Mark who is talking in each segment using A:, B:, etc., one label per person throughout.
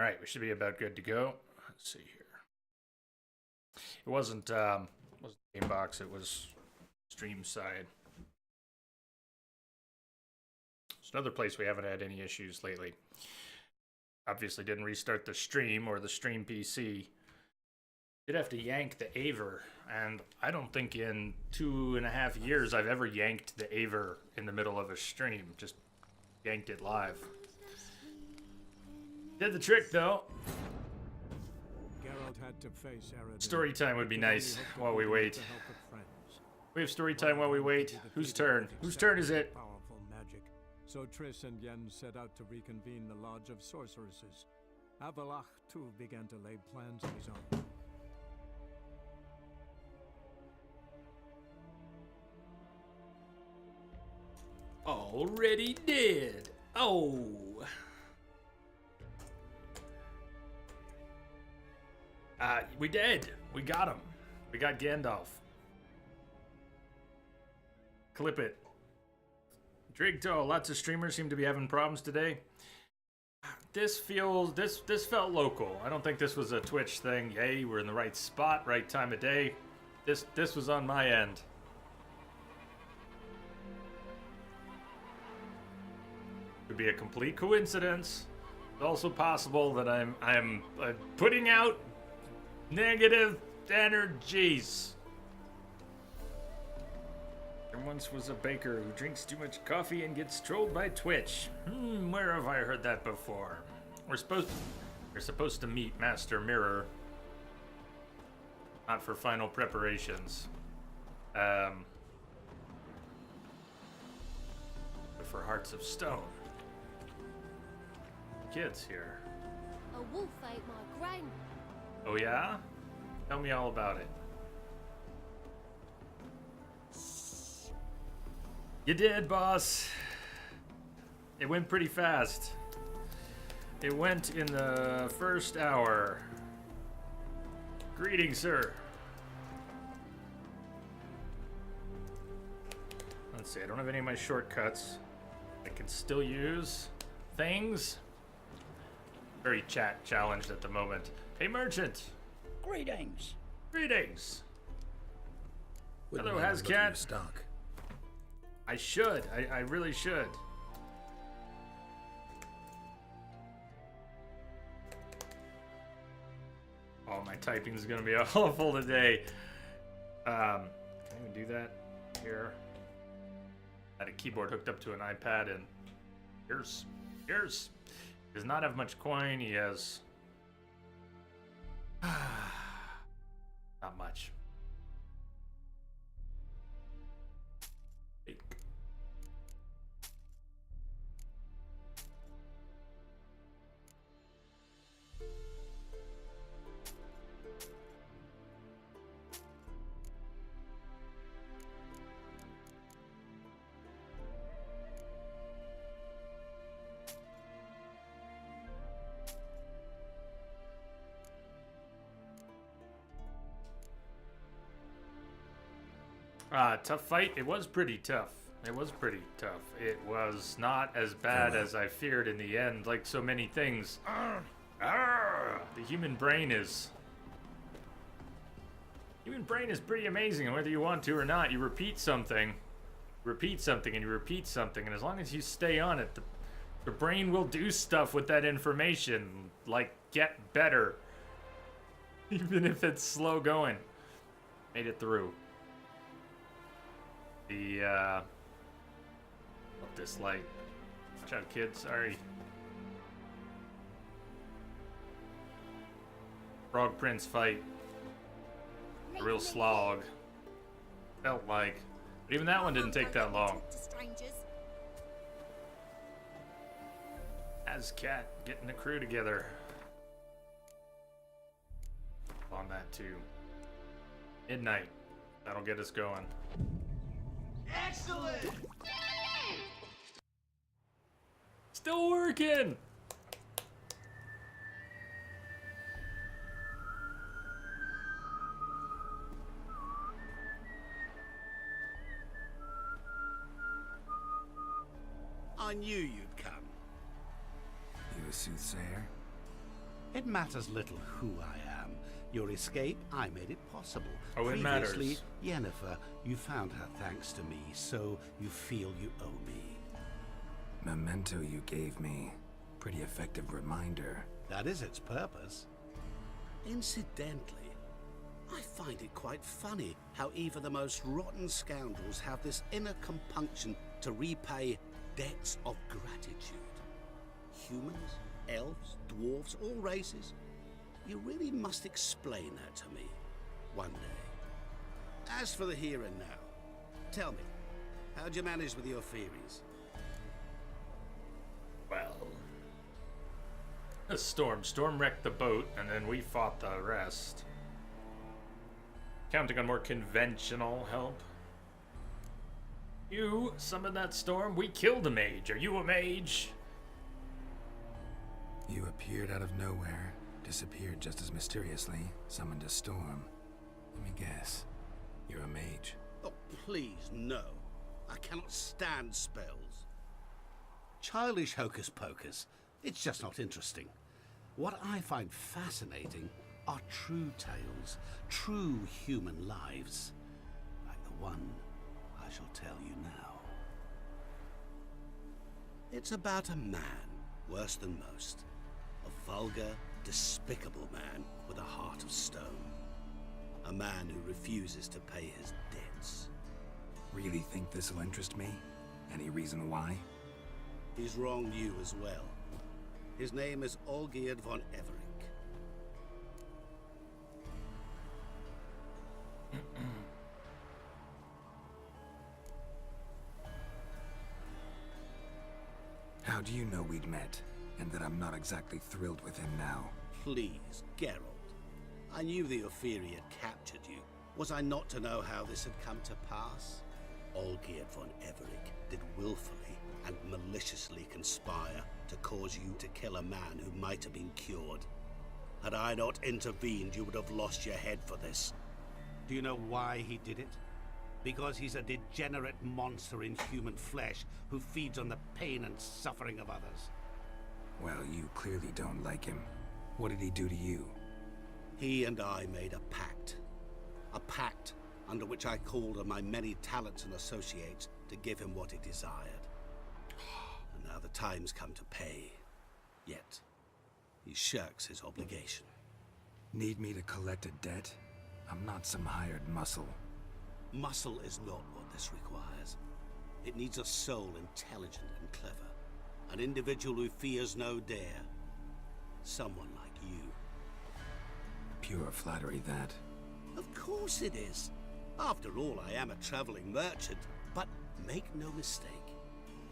A: All right, we should be about good to go. Let's see here. It wasn't game box. It was stream side. It's another place we haven't had any issues lately. Obviously, didn't restart the stream or the stream PC. Did have to yank the Aver, and I don't think in 2.5 years I've ever yanked the Aver in the middle of a stream. Just yanked it live. Did the trick though.
B: Had to face
A: story time would be nice while we wait. We have story time while we wait. Whose turn? Whose turn is it?
B: Powerful magic. So Triss and Yen set out to reconvene the Lodge of Sorceresses. Avalach too began to lay plans of his own.
A: Already did. Oh. We did. We got him. We got Gandalf. Clip it. Drigto, lots of streamers seem to be having problems today. This felt local. I don't think this was a Twitch thing. Yay, we're in the right spot, right time of day. This was on my end. Could be a complete coincidence. It's also possible that I'm putting out negative energies. There once was a baker who drinks too much coffee and gets trolled by Twitch. Where have I heard that before? We're supposed to meet Master Mirror. Not for final preparations. But for Hearts of Stone. Kids here.
C: A wolf ate my grain.
A: Oh yeah? Tell me all about it. You did, boss. It went pretty fast. It went in the first hour. Greetings, sir. Let's see, I don't have any of my shortcuts. I can still use things. Very chat challenged at the moment. Hey, merchant.
D: Greetings.
A: Greetings.
E: Wouldn't
A: Hello,
E: mind looking at
A: Hascat.
E: stock.
A: I should. I really should. Oh, my typing is gonna be awful today. Can I even do that here? I had a keyboard hooked up to an iPad, and here's. Does not have much coin. He has not much. Tough fight. It was pretty tough. It was not as bad as I feared in the end, like so many things. The human brain is pretty amazing, and whether you want to or not, you repeat something, and you repeat something, and as long as you stay on it, the brain will do stuff with that information, like get better, even if it's slow going. Made it through. Up this light. Watch out, kids. Sorry. Frog Prince fight. A real slog. Felt like. But even that one didn't take that long. Hascat getting the crew together. On that too. Midnight. That'll get us going.
F: Excellent!
A: Still working!
F: I knew you'd come.
E: You a soothsayer?
D: It matters little who I am. Your escape, I made it possible.
A: Oh, it
D: Previously,
A: matters.
D: Yennefer, you found her thanks to me, so you feel you owe me.
F: Memento you gave me. Pretty effective reminder.
D: That is its purpose. Incidentally, I find it quite funny how even the most rotten scoundrels have this inner compunction to repay debts of gratitude. Humans, elves, dwarves, all races. You really must explain that to me one day. As for the here and now, tell me, how'd you manage with your theories?
A: Well, a storm. Storm wrecked the boat, and then we fought the rest. Counting on more conventional help. You summoned that storm? We killed a mage. Are you a mage?
F: You appeared out of nowhere, disappeared just as mysteriously, summoned a storm. Let me guess. You're a mage.
D: Oh, please, no. I cannot stand spells. Childish hocus pocus. It's just not interesting. What I find fascinating are true tales, true human lives, like the one I shall tell you now. It's about a man, worse than most. A vulgar, despicable man with a heart of stone. A man who refuses to pay his debts.
F: Really think this will interest me? Any reason why?
D: He's wronged you as well. His name is Olgierd von Everick.
F: How do you know we'd met, and that I'm not exactly thrilled with him now?
D: Please, Geralt. I knew the Ophiri had captured you. Was I not to know how this had come to pass? Olgierd von Everick did willfully and maliciously conspire to cause you to kill a man who might have been cured. Had I not intervened, you would have lost your head for this. Do you know why he did it? Because he's a degenerate monster in human flesh who feeds on the pain and suffering of others.
F: Well, you clearly don't like him. What did he do to you?
D: He and I made a pact. A pact under which I called on my many talents and associates to give him what he desired. And now the time's come to pay. Yet, he shirks his obligation.
F: Need me to collect a debt? I'm not some hired muscle.
D: Muscle is not what this requires. It needs a soul intelligent and clever. An individual who fears no dare. Someone like you.
F: Pure flattery, that.
D: Of course it is. After all, I am a traveling merchant. But make no mistake,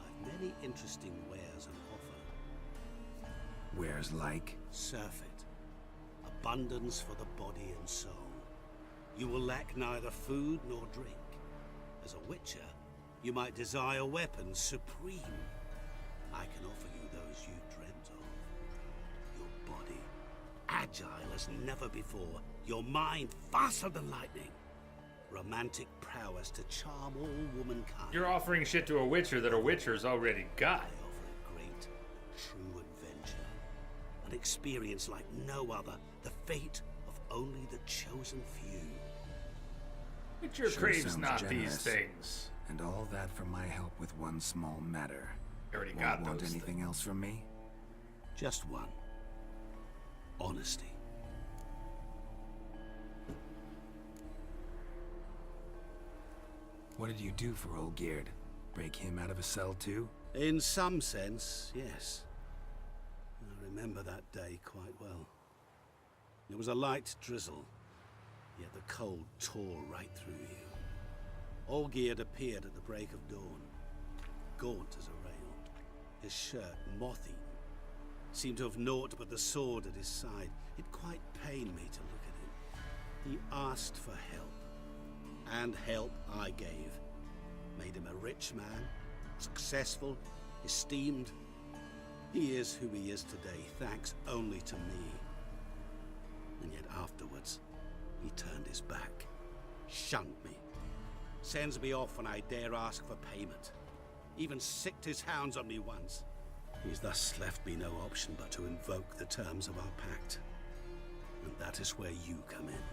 D: I've many interesting wares on offer.
F: Wares like?
D: Surfeit. Abundance for the body and soul. You will lack neither food nor drink. As a witcher, you might desire weapons supreme. I can offer you those you dreamt of. Your body, agile as never before. Your mind, faster than lightning. Romantic prowess to charm all womankind.
A: You're offering shit to a witcher that a witcher's already
D: I
A: got.
D: offer a great, true adventure. An experience like no other. The fate of only the chosen few.
A: Witcher
F: Sure
A: craves
F: sounds
A: not
F: generous.
A: these things.
F: And all that for my help with one small matter.
A: You already
F: Won't
A: got
F: want
A: those
F: anything
A: things.
F: else from me?
D: Just one. Honesty.
F: What did you do for old Geard? Break him out of a cell too?
D: In some sense, yes. I remember that day quite well. It was a light drizzle, yet the cold tore right through you. Olgierd appeared at the break of dawn, gaunt as a rail, his shirt moth-eaten. Seemed to have naught but the sword at his side. It quite pained me to look at him. He asked for help, and help I gave. Made him a rich man, successful, esteemed. He is who he is today, thanks only to me. And yet afterwards, he turned his back, shunned me, sends me off when I dare ask for payment. Even sicked his hounds on me once. He's thus left me no option but to invoke the terms of our pact. And that is where you come in.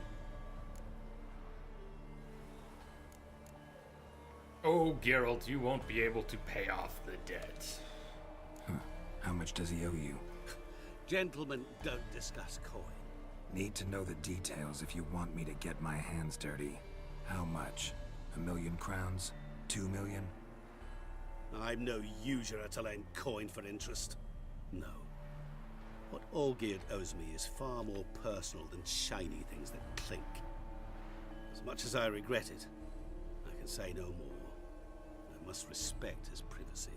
A: Oh, Geralt, you won't be able to pay off the debt.
F: Huh. How much does he owe you?
D: Gentlemen don't discuss coin.
F: Need to know the details if you want me to get my hands dirty. How much? 1,000,000 crowns? 2,000,000?
D: I'm no usurer to lend coin for interest. No. What Olgierd owes me is far more personal than shiny things that clink. As much as I regret it, I can say no more. I must respect his privacy.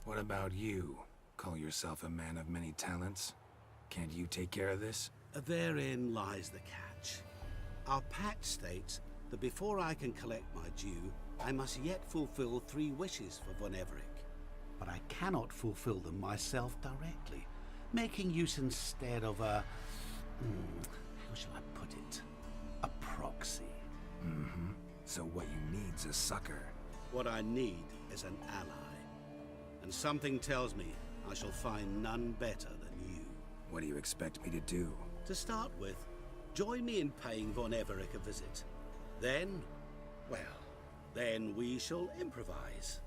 F: What about you? Call yourself a man of many talents? Can't you take care of this?
D: Therein lies the catch. Our pact states that before I can collect my due, I must yet fulfill 3 wishes for Von Everec. But I cannot fulfill them myself directly, making use instead of a... how shall I put it? A proxy.
F: Mm-hmm. So what you need's a sucker.
D: What I need is an ally. And something tells me I shall find none better than you.
F: What do you expect me to do?
D: To start with, join me in paying Von Everec a visit. Then, well, then we shall improvise.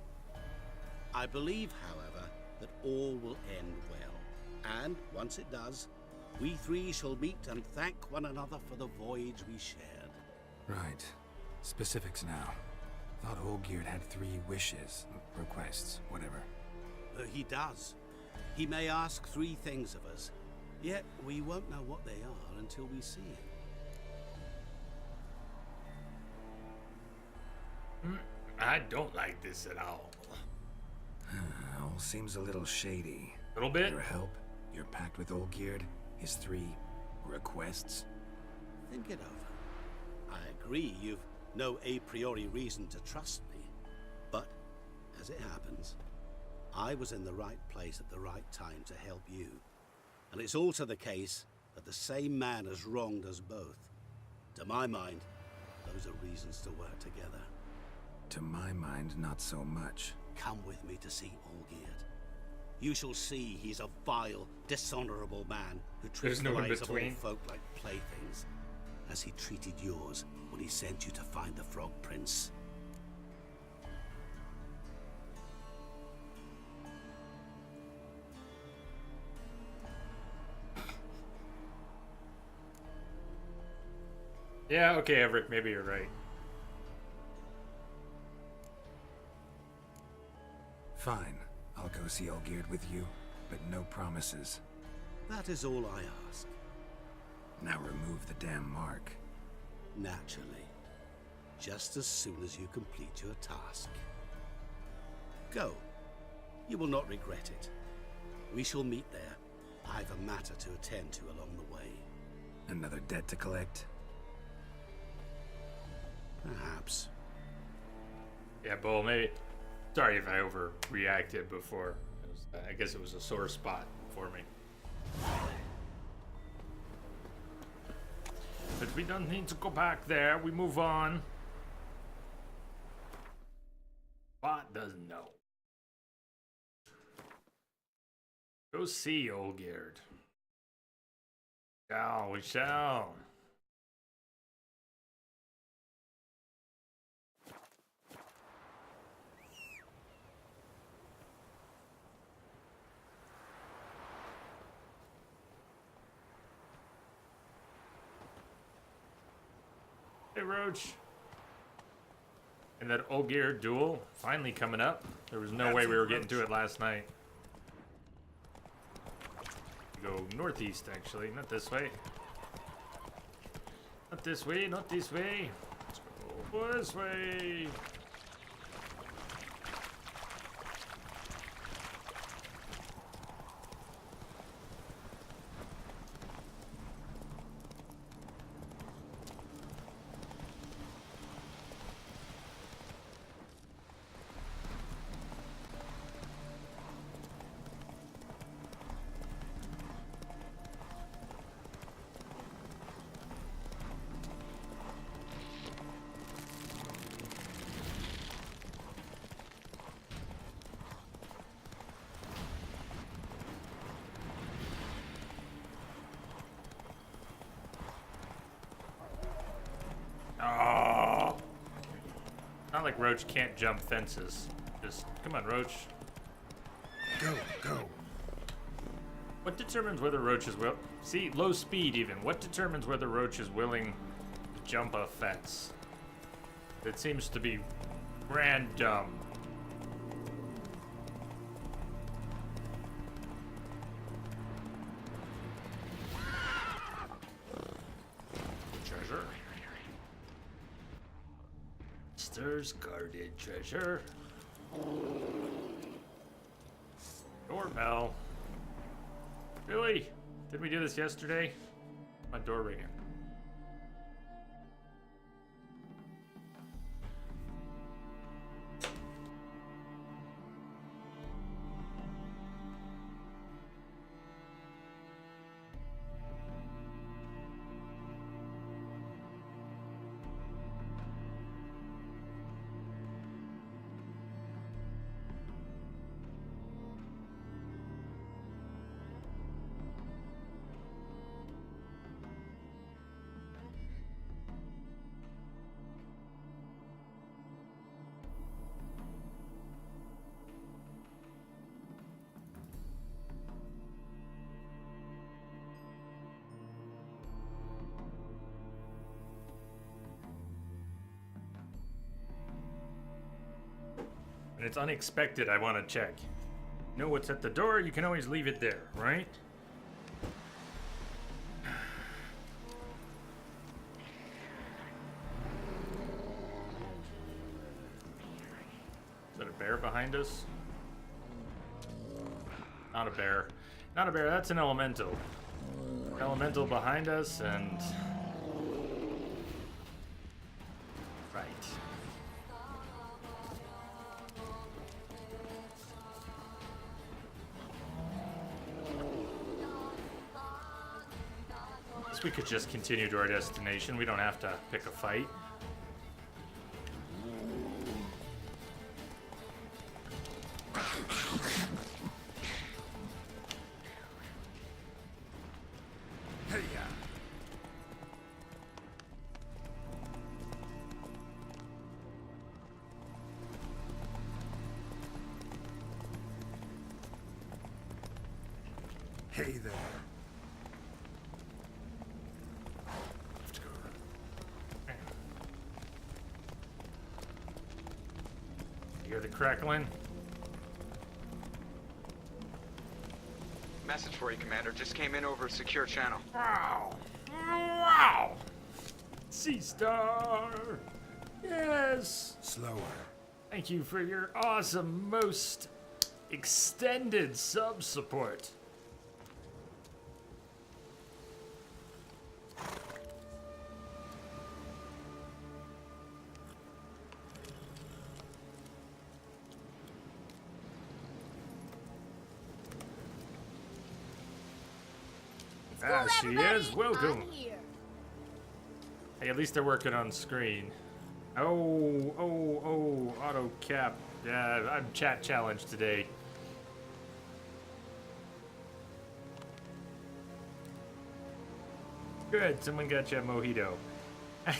D: I believe, however, that all will end well. And once it does, we 3 shall meet and thank one another for the voyage we shared.
F: Right. Specifics now. Thought Olgierd had 3 wishes, requests, whatever.
D: He does. He may ask 3 things of us, yet we won't know what they are until we see him.
A: I don't like this at all.
F: All seems a little shady.
A: A little bit?
F: Your help, your pact with Olgierd, his 3 requests.
D: Think it over. I agree you've no a priori reason to trust me, but as it happens, I was in the right place at the right time to help you. And it's also the case that the same man has wronged us both. To my mind, those are reasons to work together.
F: To my mind, not so much.
D: Come with me to see Olgierd. You shall see he's a vile, dishonorable man who treats
A: There's no
D: the
A: in
D: lives of all
A: between.
D: folk like playthings, as he treated yours when he sent you to find the Frog Prince.
A: Yeah, okay, Everett, maybe you're right.
F: Fine. I'll go see Olgierd with you, but no promises.
D: That is all I ask.
F: Now remove the damn mark.
D: Naturally. Just as soon as you complete your task. Go. You will not regret it. We shall meet there. I've a matter to attend to along the way.
F: Another debt to collect?
D: Perhaps.
A: Yeah, Bull, maybe. Sorry if I overreacted before. I guess it was a sore spot for me. But we don't need to go back there. We move on. Bot doesn't know. Go see Olgierd. Shall we shall. Hey, Roach. And that Olgierd duel finally coming up. There was no way we were getting to it last night. Go northeast, actually, not this way. Not this way, not this way. Let's go this way. like Roach can't jump fences. Just, come on, Roach.
F: Go, go.
A: What determines whether Roach is see, low speed even. What determines whether Roach is willing to jump a fence? It seems to be random. Treasure. Stirs guarded treasure. Doorbell. Really? Did we do this yesterday? My door ringing. And it's unexpected, I want to check. Know what's at the door, you can always leave it there, right? Is that a bear behind us? Not a bear. Not a bear, that's an elemental. Elemental behind us and... Right. We could just continue to our destination. We don't have to pick a fight.
F: Hey there.
A: You hear the crackling?
G: Message for you, Commander. Just came in over a secure channel.
A: Wow! Wow! Sea Star! Yes!
F: Slower.
A: Thank you for your awesome, most extended sub support. Ah, she is. Welcome.
C: I'm here.
A: Hey, at least they're working on screen. Oh, auto cap. Yeah, I'm chat challenged today. Good, someone got you a mojito.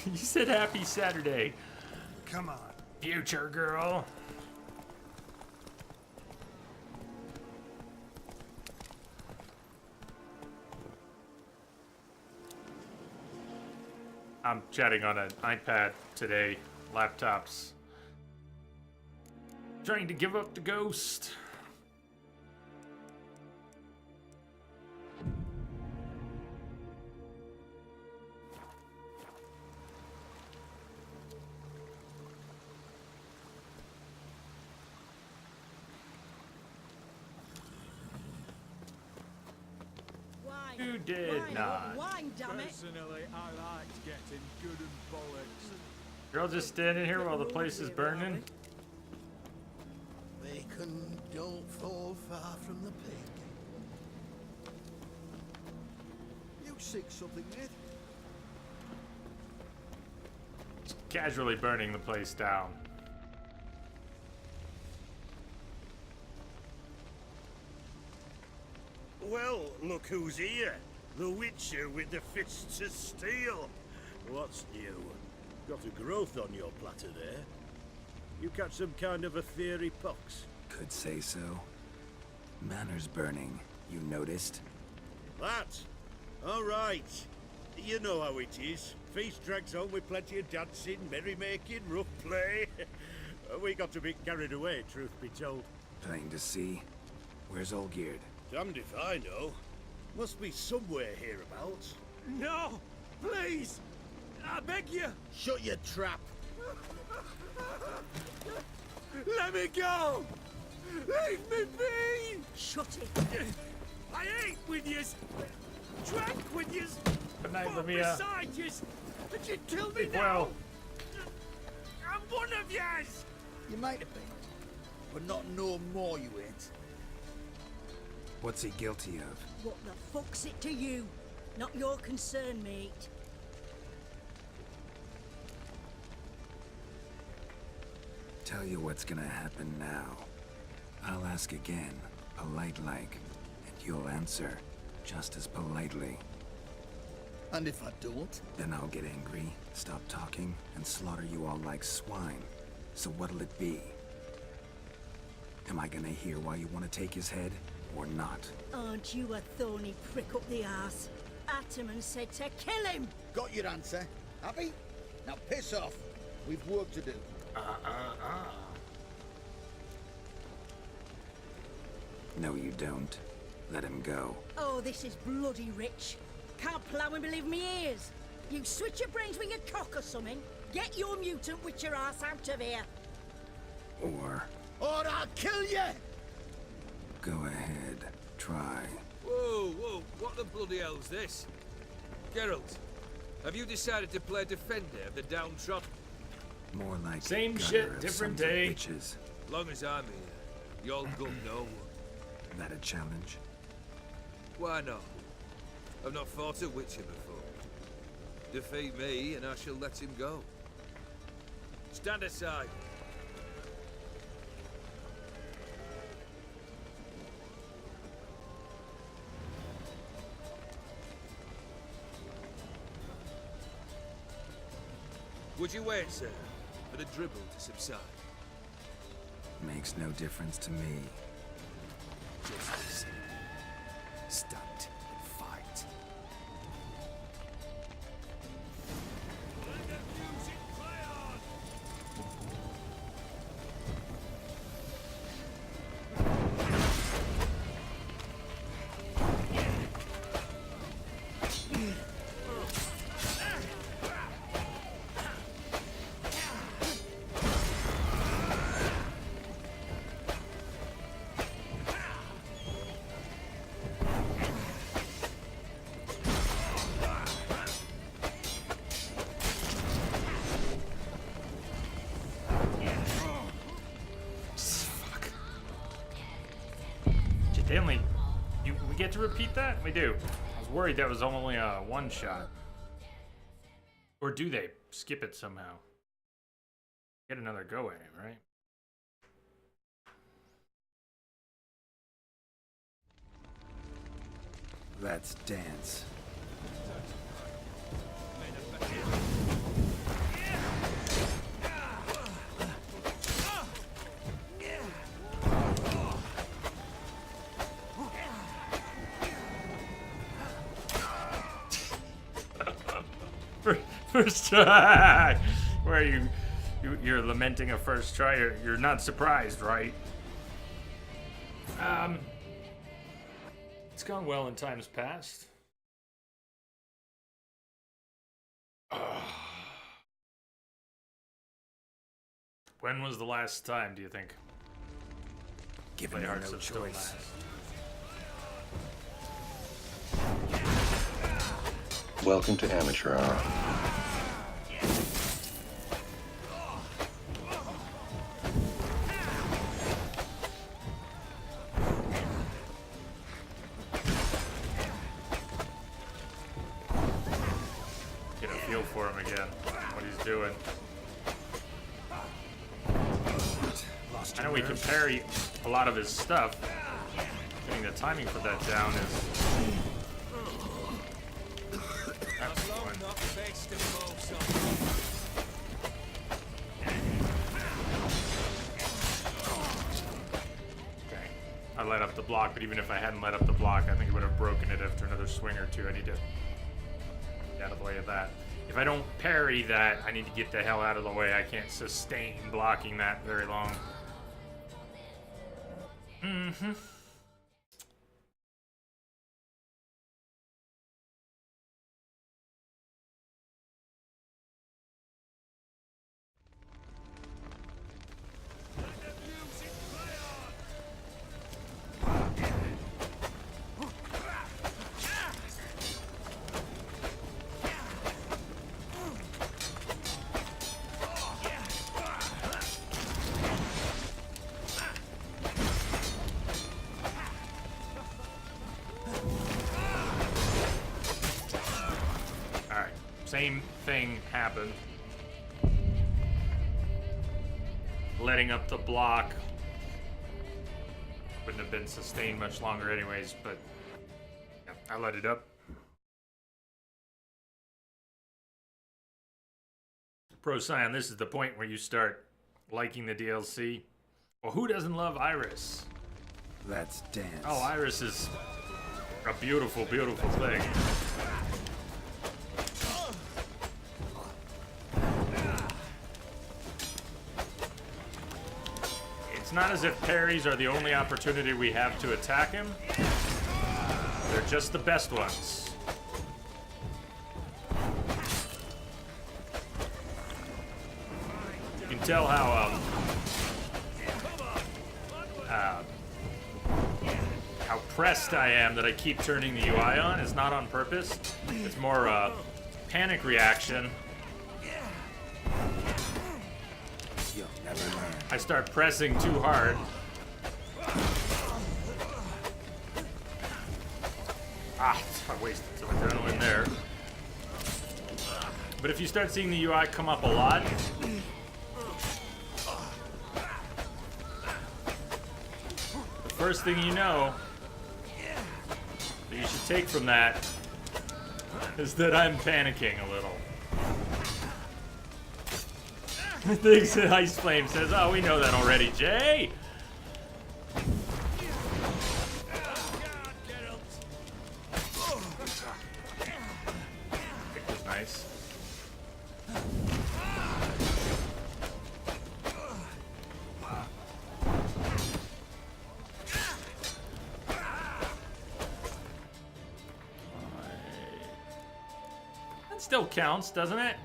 A: You said happy Saturday.
F: Come on.
A: Future girl. I'm chatting on an iPad today, laptops. Trying to give up the ghost. You did not.
H: Wine, damn it.
B: Personally, I liked getting good and bollocks.
A: You're all just standing here while the place is burning?
D: Bacon don't fall far from the pig. You sick something, mate?
A: Casually burning the place down.
I: Well, look who's here. The Witcher with the fists of steel. What's new? Got a growth on your platter there. You catch some kind of a theory pox?
F: Could say so. Manor's burning. You noticed?
I: That? All right. You know how it is. Feast drags on with plenty of dancing, merrymaking, rough play. We got a bit carried away, truth be told.
F: Plain to see. Where's Olgierd?
I: Damned if I know. Must be somewhere hereabouts.
H: No! Please! I beg you!
I: Shut your trap!
H: Let me go! Leave me be!
C: Shut it.
H: I ate with yous! Drank with yous!
A: Good night,
H: fought
A: Lamia.
H: beside yous! And you kill me
A: Keep
H: now!
A: well.
H: I'm one of yous!
J: You might have been, but not no more you ain't.
F: What's he guilty of?
K: What the fuck's it to you? Not your concern, mate.
F: Tell you what's gonna happen now. I'll ask again, polite-like, and you'll answer just as politely.
J: And if I don't?
F: Then I'll get angry, stop talking, and slaughter you all like swine. So what'll it be? Am I gonna hear why you want to take his head, or not?
K: Aren't you a thorny prick up the arse? Ataman said to kill him!
J: Got your answer. Happy? Now piss off. We've work to do.
F: No, you don't. Let him go.
K: Oh, this is bloody rich. Can't plough and believe me ears. You switch your brains with your cock or something. Get your mutant witcher ass out of here.
F: Or
J: Or I'll kill you!
F: go ahead, try.
H: Whoa, whoa, what the bloody hell's this? Geralt, have you decided to play defender of the downtrodden?
F: More like
A: Same
F: gutter
A: shit,
F: of
A: different
F: sons of
A: day.
F: bitches.
H: Long as I'm here, you'll go no one.
F: That a challenge?
H: Why not? I've not fought a witcher before. Defeat me and I shall let him go. Stand aside. Would you wait, sir, for the dribble to subside?
F: Makes no difference to me.
H: Just listen. Stunt and fight. Let the music play on!
A: They only... we get to repeat that? We do. I was worried that was only a one shot. Or do they skip it somehow? Get another go at him, right?
F: Let's dance.
A: First try. Where you're lamenting a first try. You're not surprised, right? It's gone well in times past. When was the last time, do you think?
F: Given
A: Hearts
F: no
A: of Stone
F: choice.
A: last?
L: Welcome to Amateur Hour.
A: Get a feel for him again, what he's doing. I know we can parry a lot of his stuff. Getting the timing for that down is... That's fun. let up the block, but even if I hadn't let up the block, I think it would have broken it after another swing or two. I need to get out of the way of that. If I don't parry that, I need to get the hell out of the way. I can't sustain blocking that very long. Mm-hmm. Same thing happened. Letting up the block wouldn't have been sustained much longer anyways, but yeah, I let it up. Pro Scion, this is the point where you start liking the DLC. Well, who doesn't love Iris?
F: Let's dance.
A: Oh, Iris is a beautiful, beautiful thing. It's not as if parries are the only opportunity we have to attack him. They're just the best ones. You can tell how pressed I am that I keep turning the UI on. It's not on purpose. It's more a panic reaction. I start pressing too hard. Ah, I wasted some adrenaline there. But if you start seeing the UI come up a lot, the first thing you know that you should take from that is that I'm panicking a little. Thanks to Ice Flame says, oh, we know that already, Jay! It was nice. That still counts, doesn't it?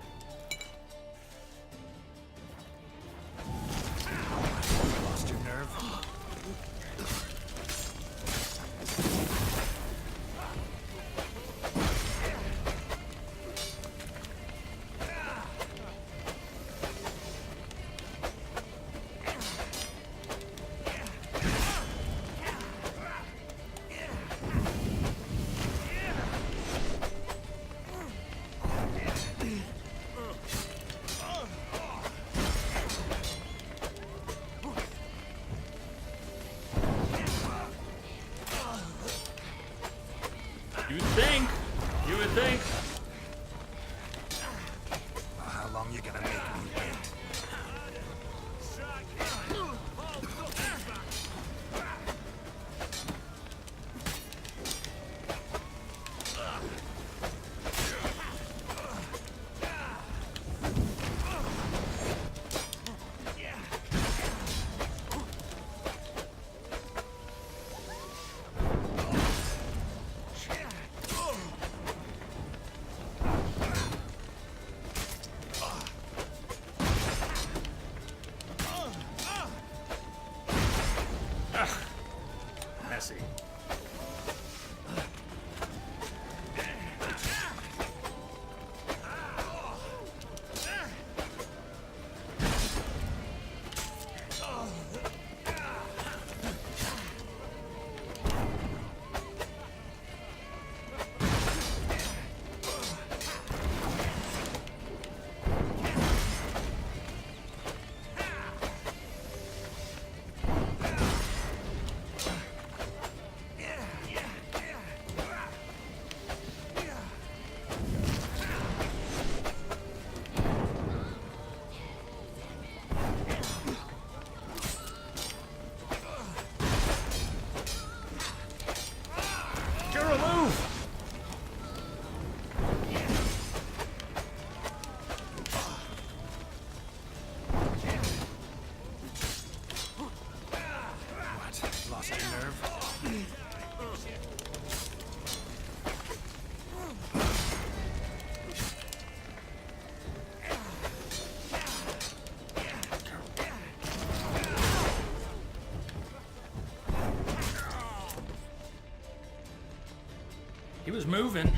A: He was moving.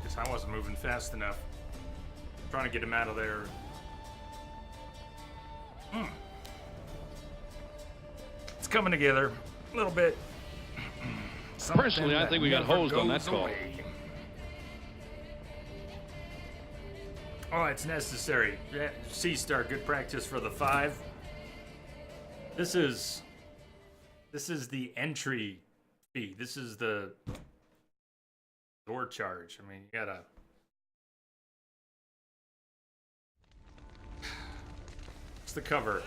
A: Guess I wasn't moving fast enough. Trying to get him out of there. It's coming together a little bit.
L: Personally, I think we got hosed on that call.
A: Oh, it's necessary. Yeah, C-Star, good practice for the 5. This is the entry fee. This is the door charge. I mean, you gotta. It's the cover.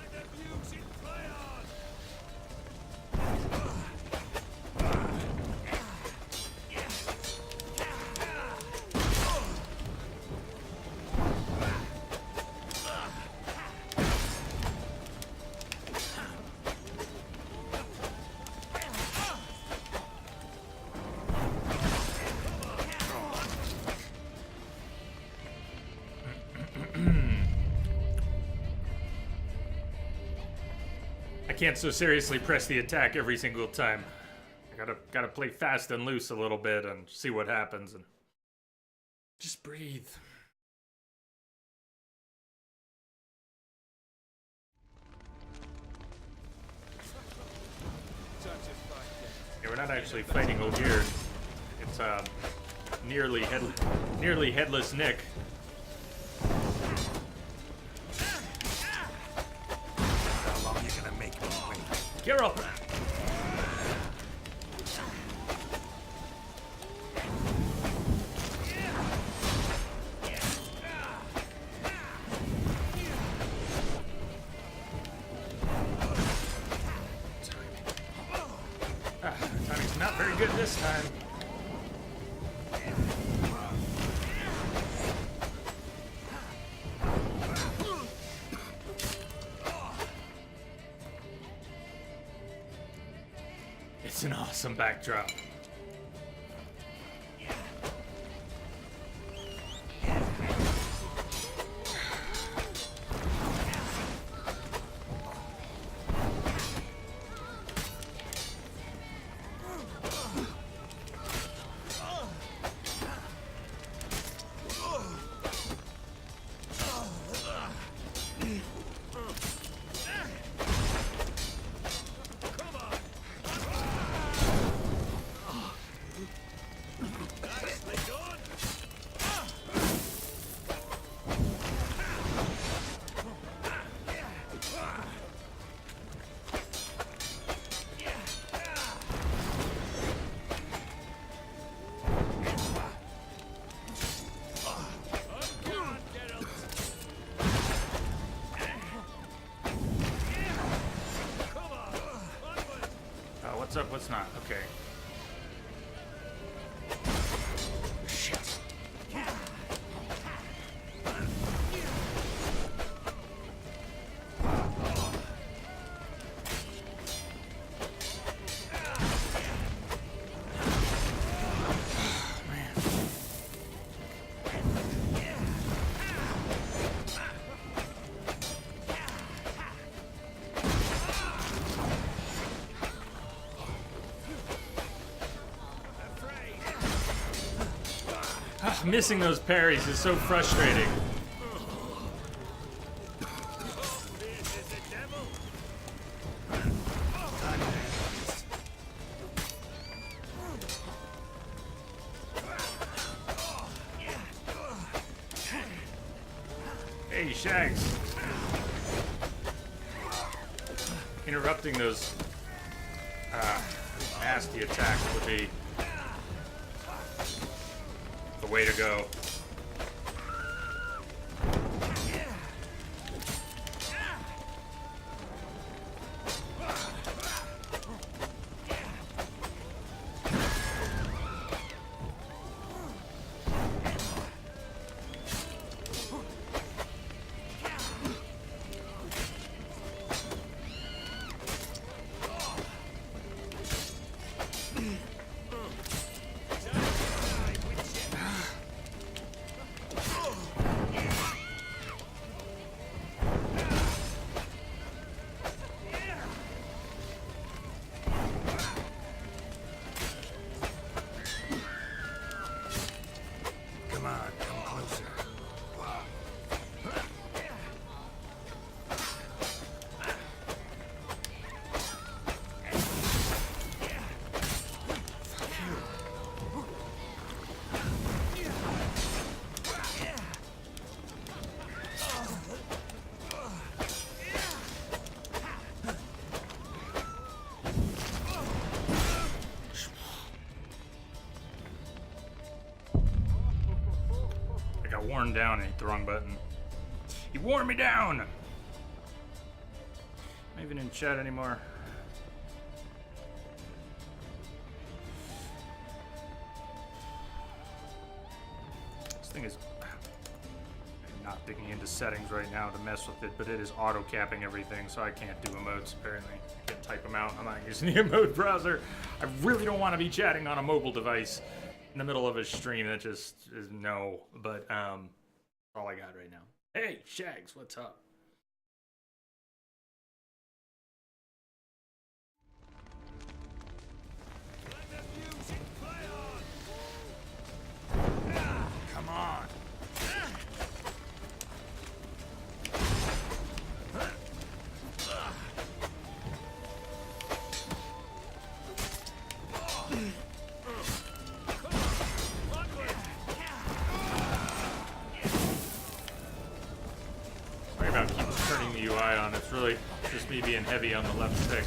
A: I can't so seriously press the attack every single time. I gotta play fast and loose a little bit and see what happens and just breathe. Yeah, we're not actually fighting Ogier. It's nearly headless Nick. You're up. Timing's not very good this time. It's an awesome backdrop. What's up, what's not? Okay. Shit. Missing those parries is so frustrating. Hey, Shags. Interrupting those nasty attacks would be the way to go. worn down. I hit the wrong button. He wore me down! I'm not even in chat anymore. This thing is... I'm not digging into settings right now to mess with it, but it is auto-capping everything, so I can't do emotes, apparently. I can't type them out. I'm not using the emote browser. I really don't want to be chatting on a mobile device in the middle of a stream. That just is no, but all I got right now. Hey, Shags, what's up? Come on. Sorry about keep turning the UI on. It's really just me being heavy on the left stick.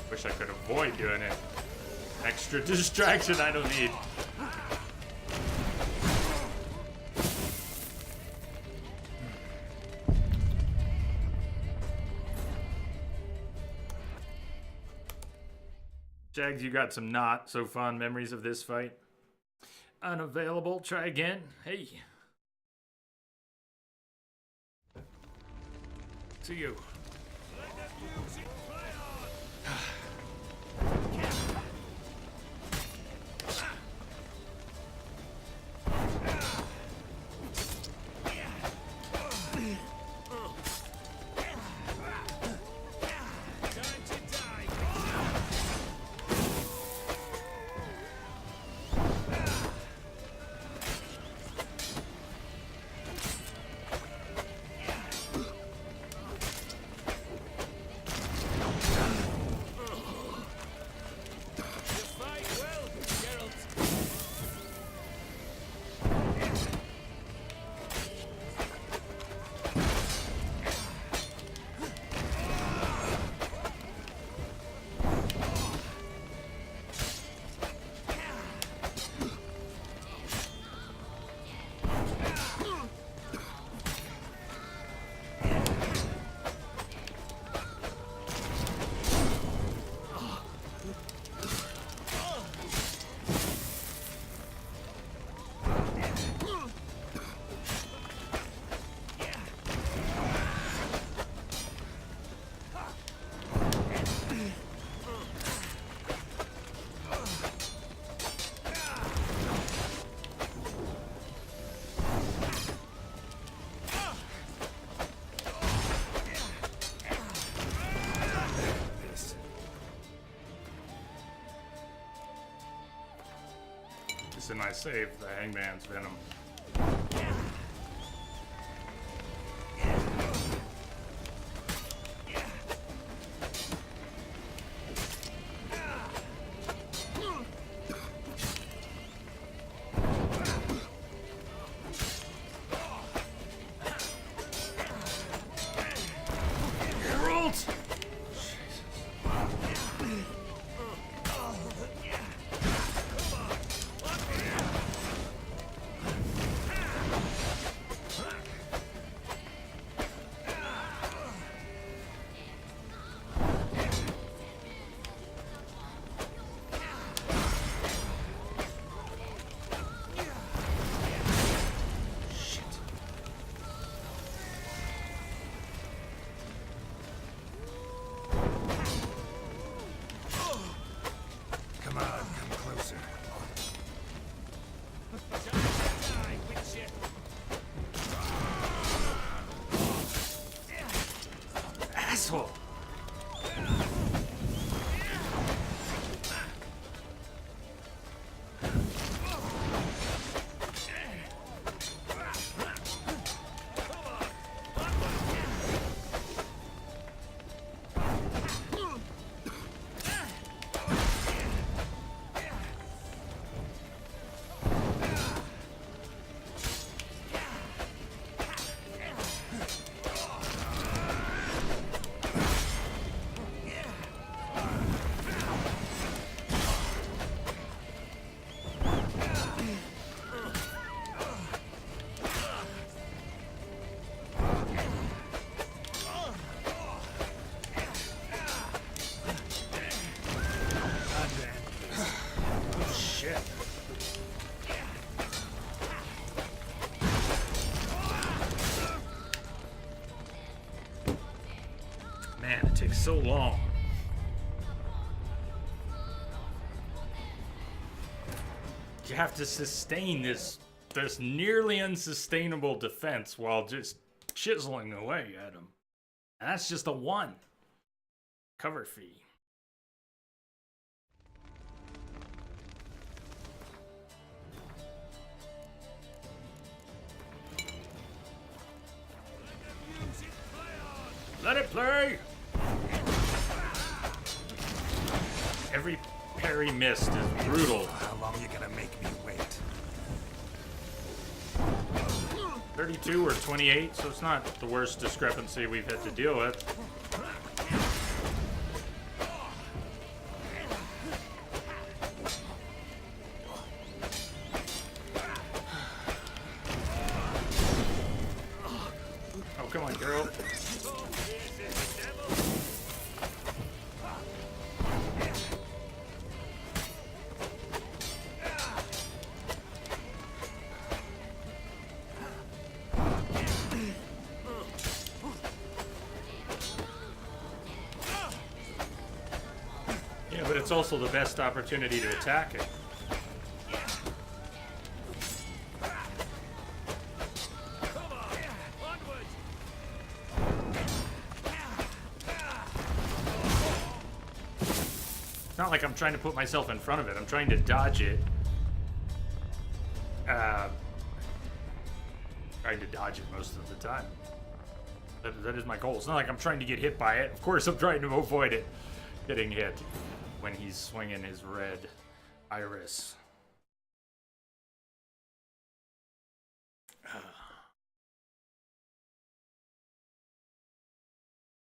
A: Wish I could avoid doing it. Extra distraction I don't need. Jags, you got some not so fond memories of this fight? Unavailable. Try again. Hey. To you. In my save, the Hangman's Venom. Asshole! so long. You have to sustain this nearly unsustainable defense while just chiseling away at him. And that's just a 1 cover fee. Let it play! Every parry missed is brutal.
F: How long are you gonna make me wait?
A: 32 or 28, so it's not the worst discrepancy we've had to deal with. Oh, come on, girl. Yeah, but it's also the best opportunity to attack it. It's not like I'm trying to put myself in front of it. I'm trying to dodge it. Trying to dodge it most of the time. That is my goal. It's not like I'm trying to get hit by it. Of course, I'm trying to avoid it getting hit when he's swinging his red iris.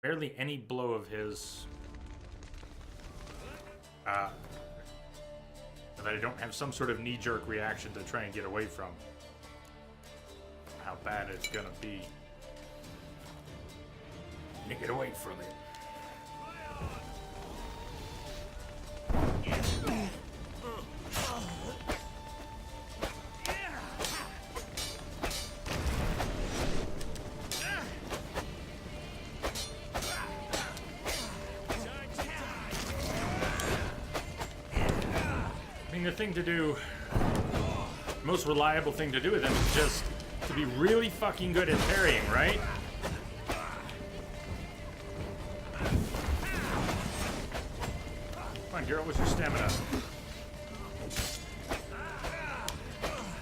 A: Barely any blow of his that I don't have some sort of knee-jerk reaction to try and get away from. How bad it's gonna be to get away from it. I mean, the thing to do, most reliable thing to do with them is just to be really fucking good at parrying, right? Come on, girl, what's your stamina?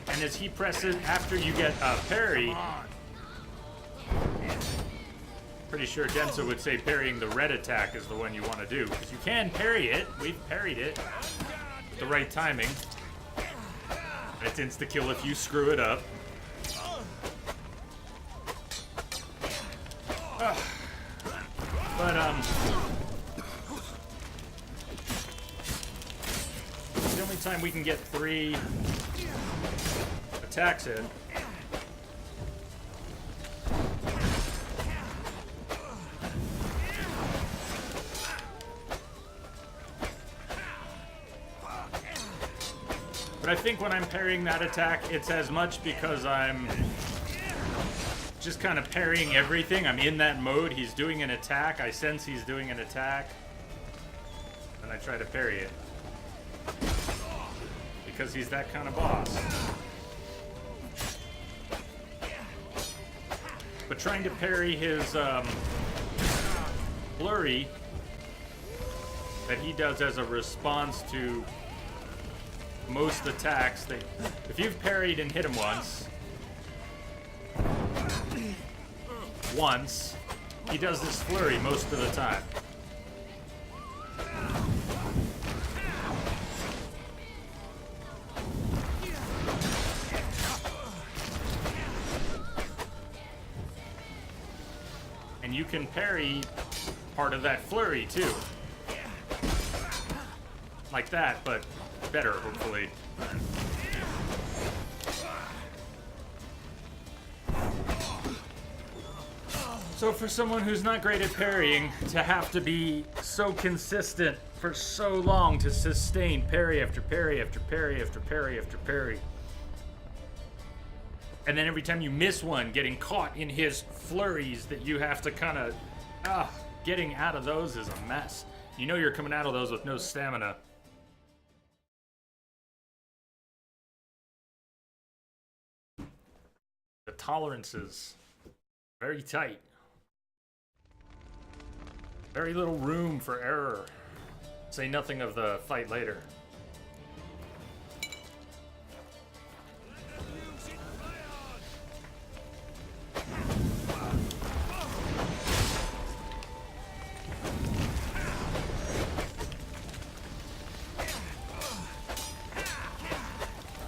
A: And as he presses after you get a parry, pretty sure Denso would say parrying the red attack is the one you want to do, because you can parry it. We've parried it with the right timing. And it's insta-kill if you screw it up. But the only time we can get 3 attacks in. But I think when I'm parrying that attack, it's as much because I'm just kind of parrying everything. I'm in that mode. He's doing an attack. I sense he's doing an attack. And I try to parry it. Because he's that kind of boss. But trying to parry his flurry that he does as a response to most attacks, if you've parried and hit him once, he does this flurry most of the time. And you can parry part of that flurry too. Like that, but better, hopefully. So for someone who's not great at parrying, to have to be so consistent for so long to sustain parry after parry after parry after parry after parry. And then every time you miss one, getting caught in his flurries that you have to kind of getting out of those is a mess. You know you're coming out of those with no stamina. The tolerance is very tight. Very little room for error. Say nothing of the fight later.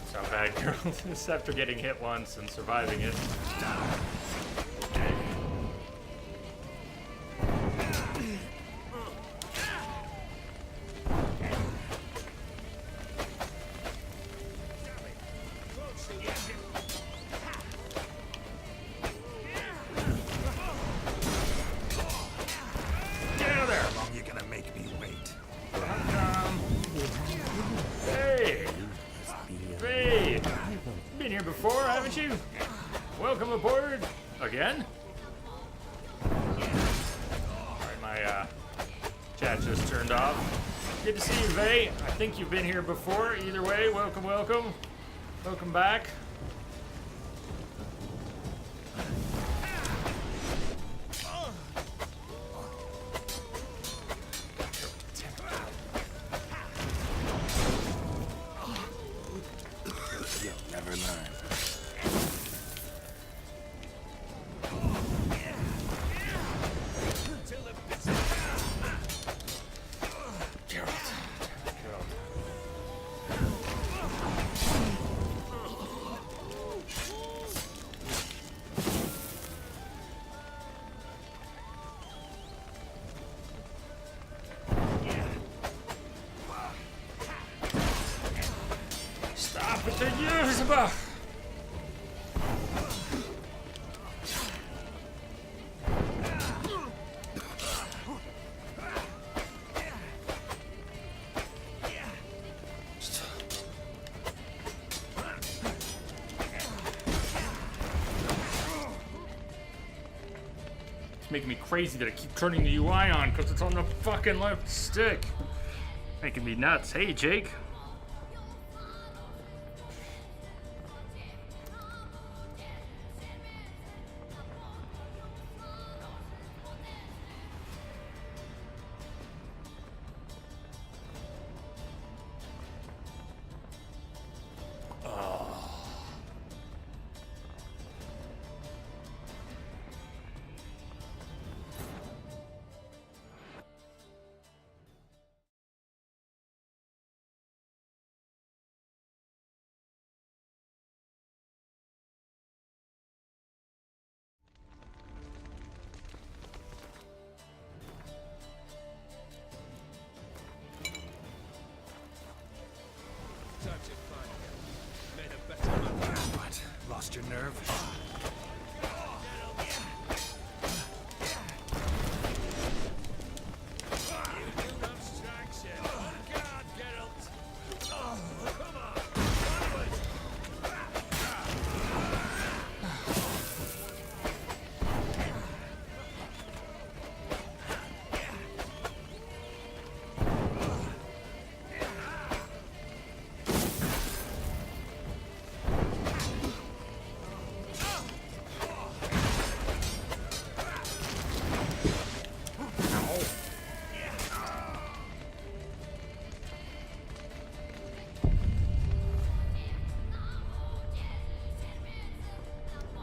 A: That's how bad girls is after getting hit once and surviving it. Welcome aboard again. Alright, my chat just turned off. Good to see you, Vay. I think you've been here before. Either way, welcome, welcome. Welcome back.
F: You'll never learn.
A: But the usable. It's making me crazy that I keep turning the UI on because it's on the fucking left stick. Making me nuts. Hey, Jake.
F: What? Lost your nerve?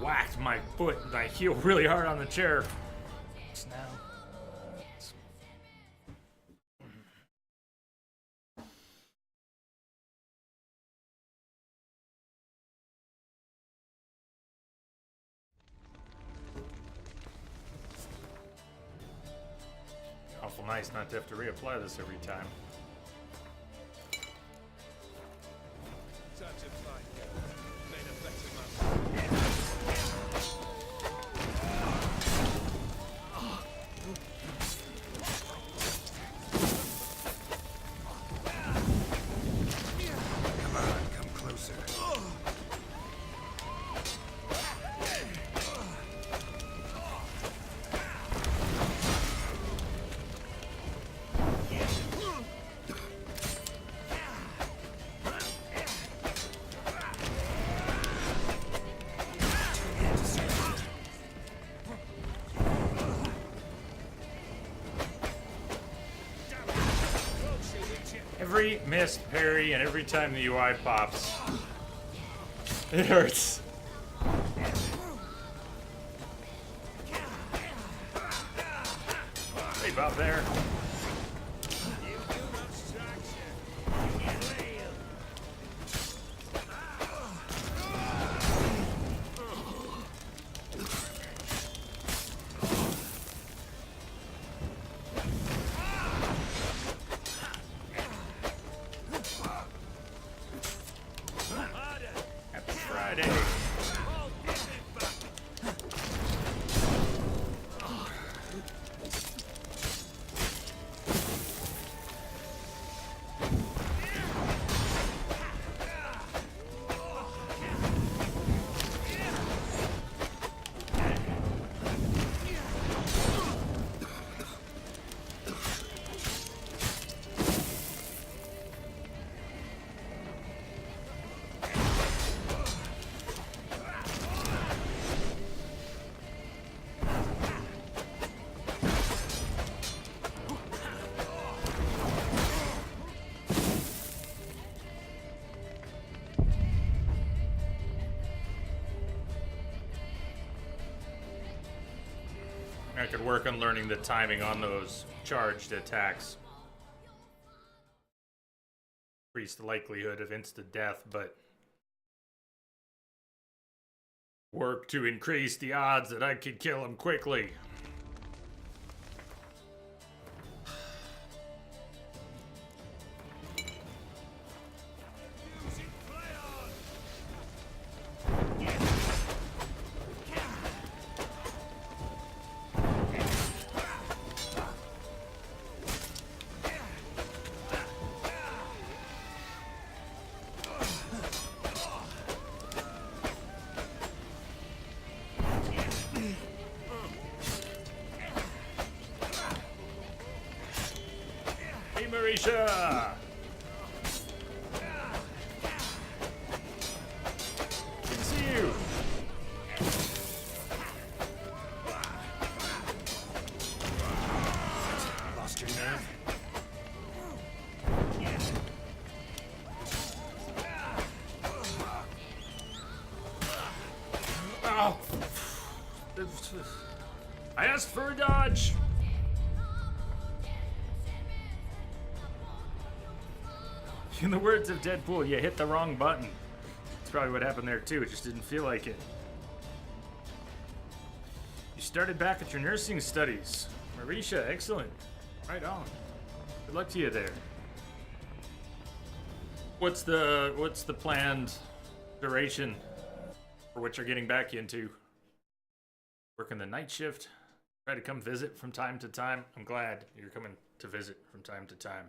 A: Whacked my foot, my heel really hard on the chair. Now. Awful nice not to have to reapply this every time. Every missed parry and every time the UI pops, it hurts. Hey, Bob there. Happy Friday. I could work on learning the timing on those charged attacks. Increase the likelihood of instant death, but work to increase the odds that I could kill him quickly. Hey, Marisha! Good to see you! Lost your nerve? Oh! I asked for a dodge! In the words of Deadpool, you hit the wrong button. That's probably what happened there too, it just didn't feel like it. You started back at your nursing studies. Marisha, excellent. Right on. Good luck to you there. What's the planned duration for what you're getting back into? Working the night shift? Try to come visit from time to time? I'm glad you're coming to visit from time to time.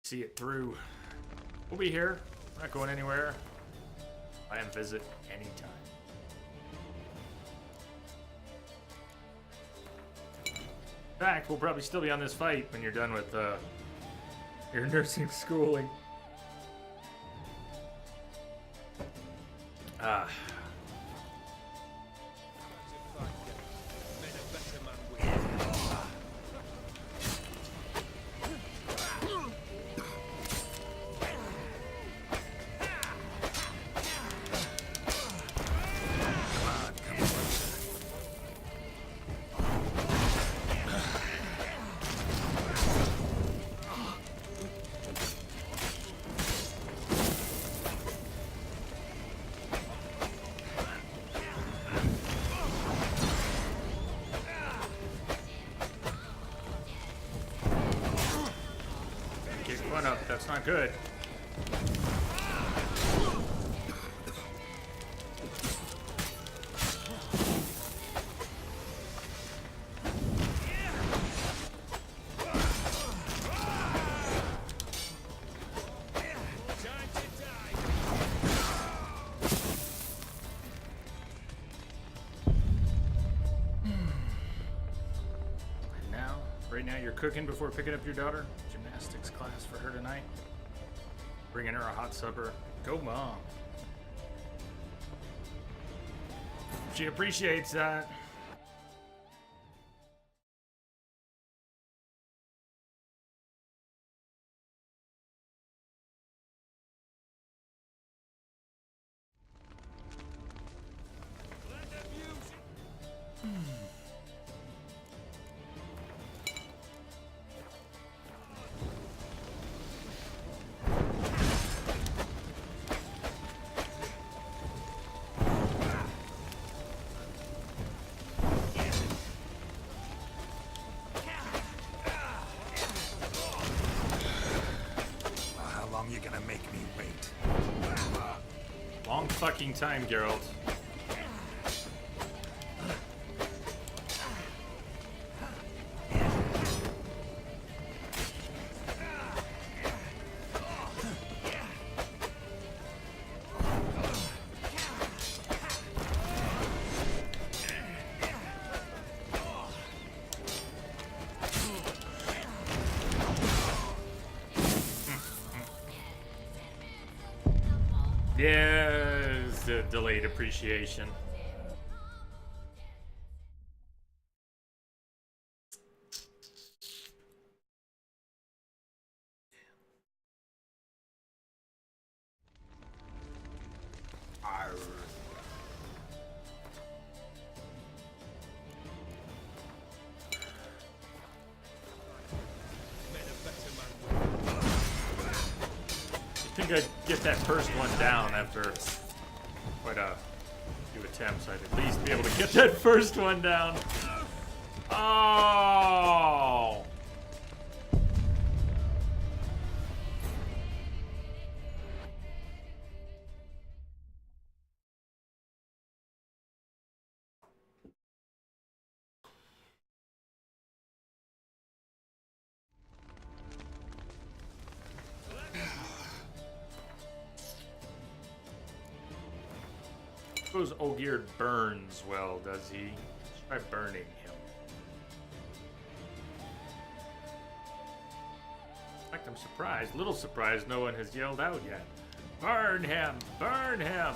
A: See it through. We'll be here. We're not going anywhere. I am visit anytime. In fact, we'll probably still be on this fight when you're done with your nursing schooling. Ah. Up. That's not good. Right now you're cooking before picking up your daughter. Gymnastics class for her tonight. Bringing her a hot supper. Go mom. She appreciates that.
F: you gonna make me wait?
A: Long fucking time, Geralt. Yes, the delayed appreciation. Arr. I think I'd get that first one down after quite a few attempts. I'd at least be able to get that first one down. Oh! I suppose Ogier burns well, does he? Try burning him. In fact, I'm surprised, little surprised no one has yelled out yet. Burn him! Burn him!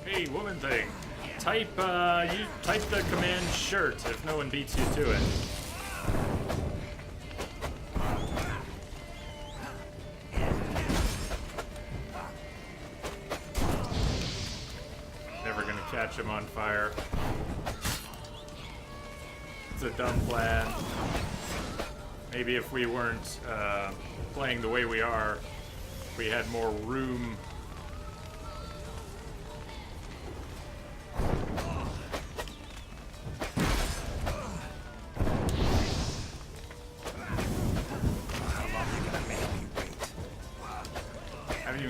A: Hey, woman thing. Type, you type the command shirt if no one beats you to it. Never gonna catch him on fire. It's a dumb plan. Maybe if we weren't playing the way we are, we had more room.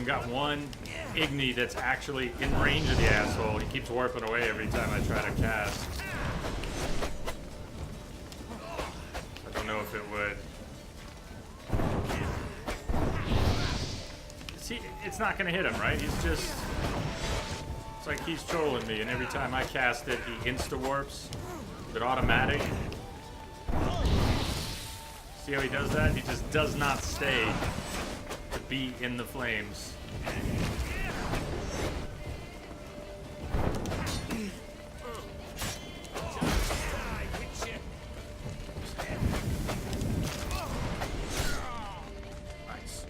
A: Got one Igni that's actually in range of the asshole. He keeps warping away every time I try to cast. I don't know if it would. See, it's not gonna hit him, right? He's just... It's like he's trolling me, and every time I cast it, he insta-warps. Is it automatic? See how he does that? He just does not stay to be in the flames. Nice.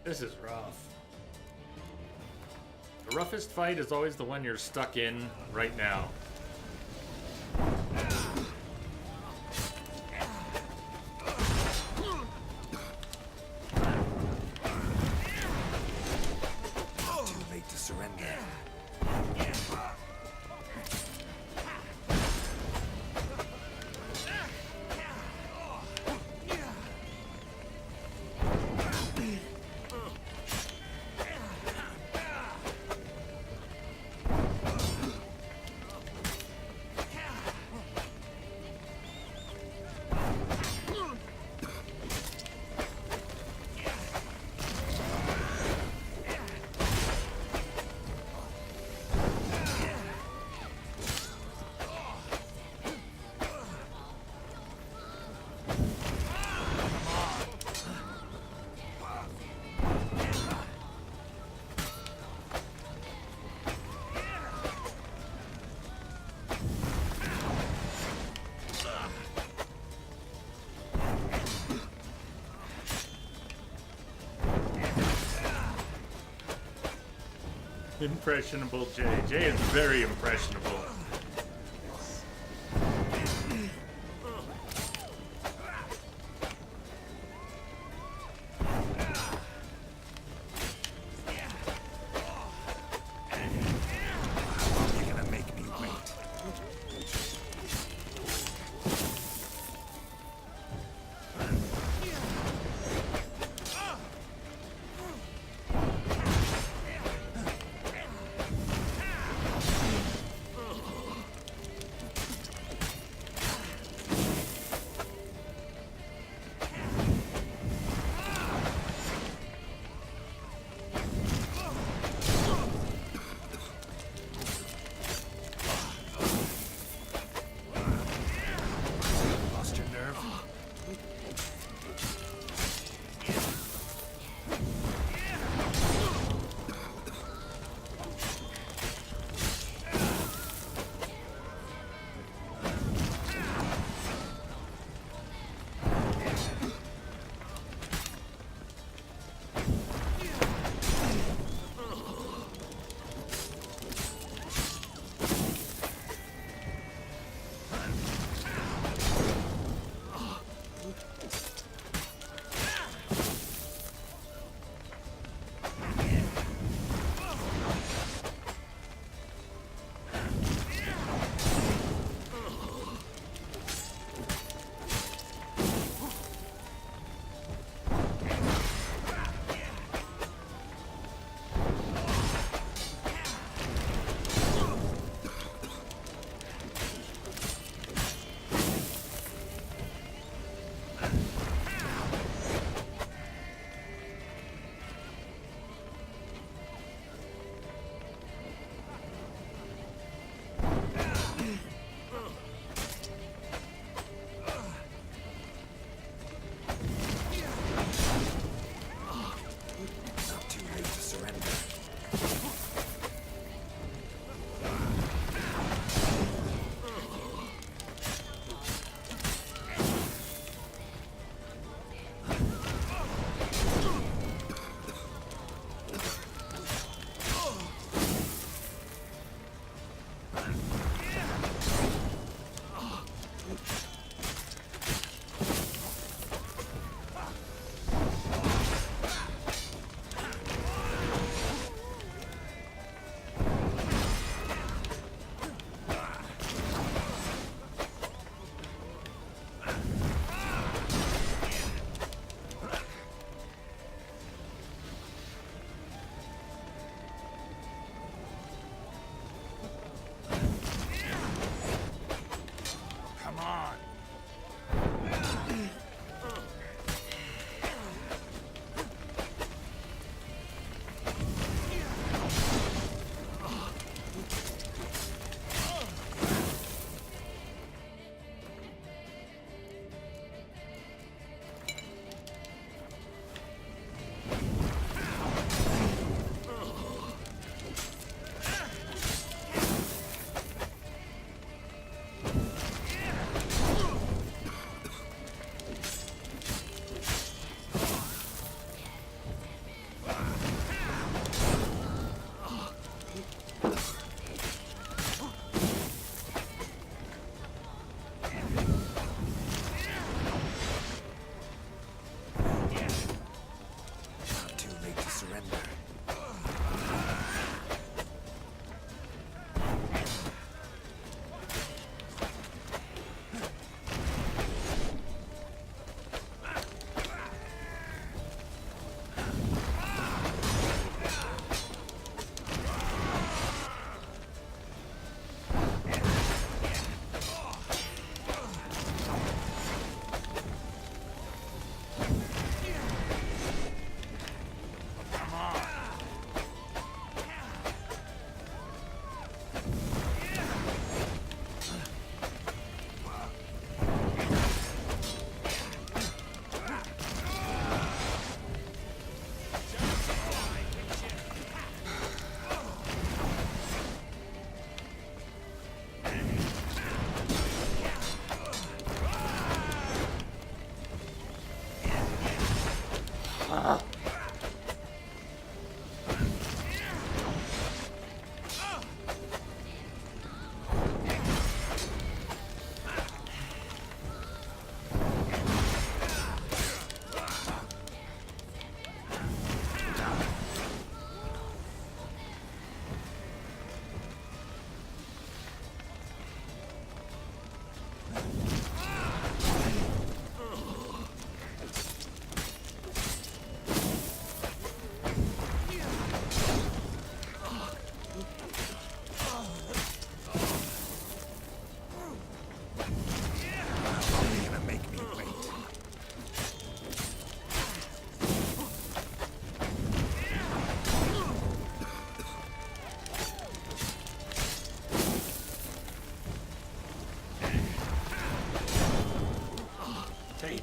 A: This is rough. The roughest fight is always the one you're stuck in right now.
F: Too late to surrender.
A: Impressionable Jay. Jay is very impressionable.
F: You're gonna make me wait.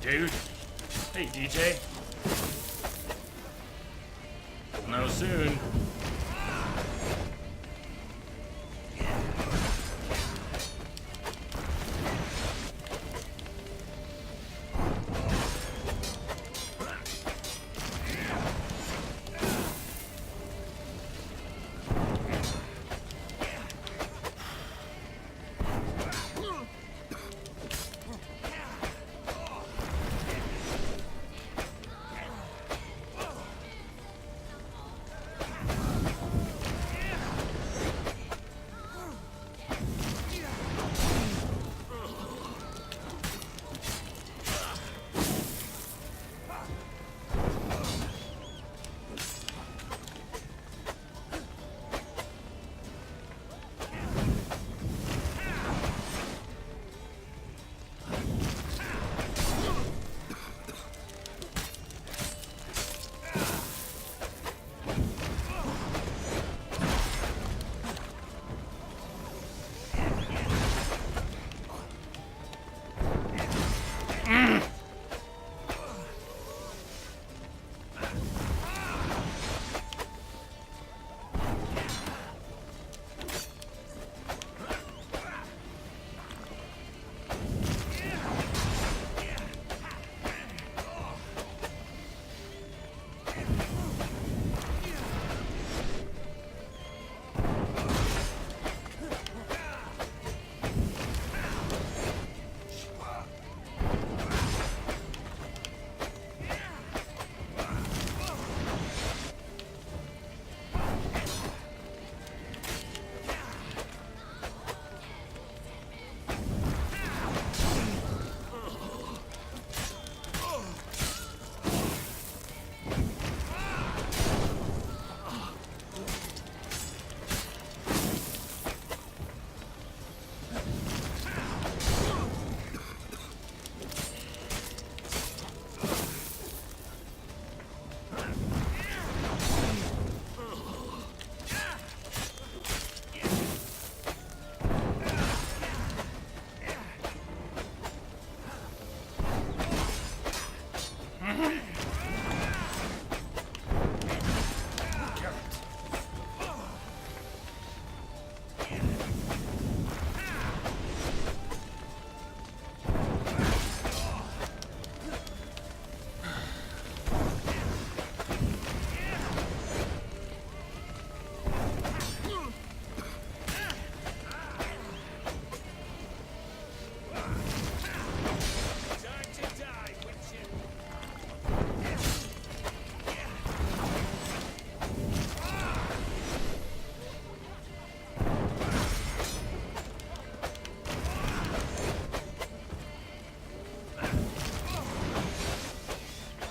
A: dude. Hey, DJ. We'll know soon.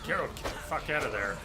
A: Carol, get the fuck out of there.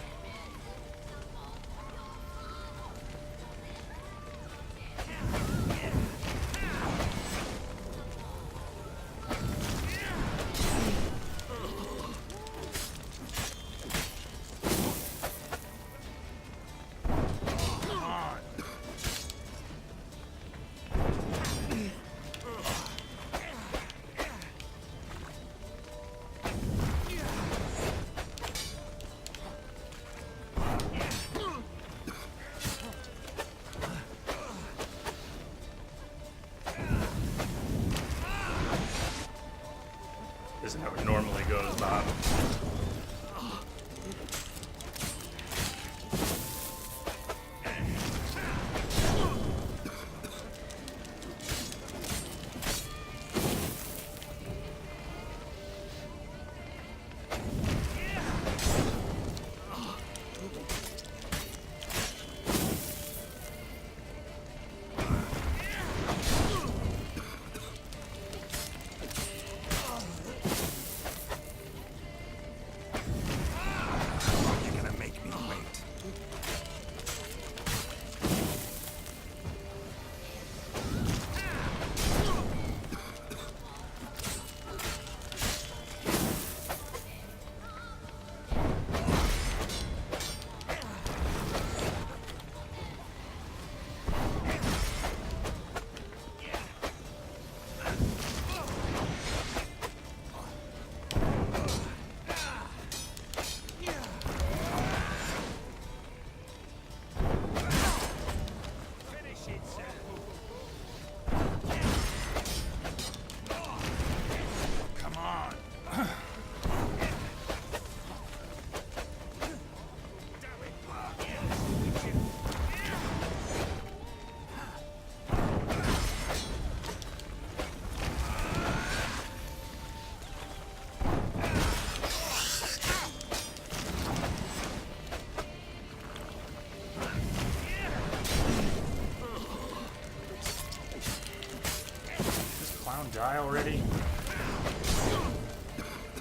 A: on, die already.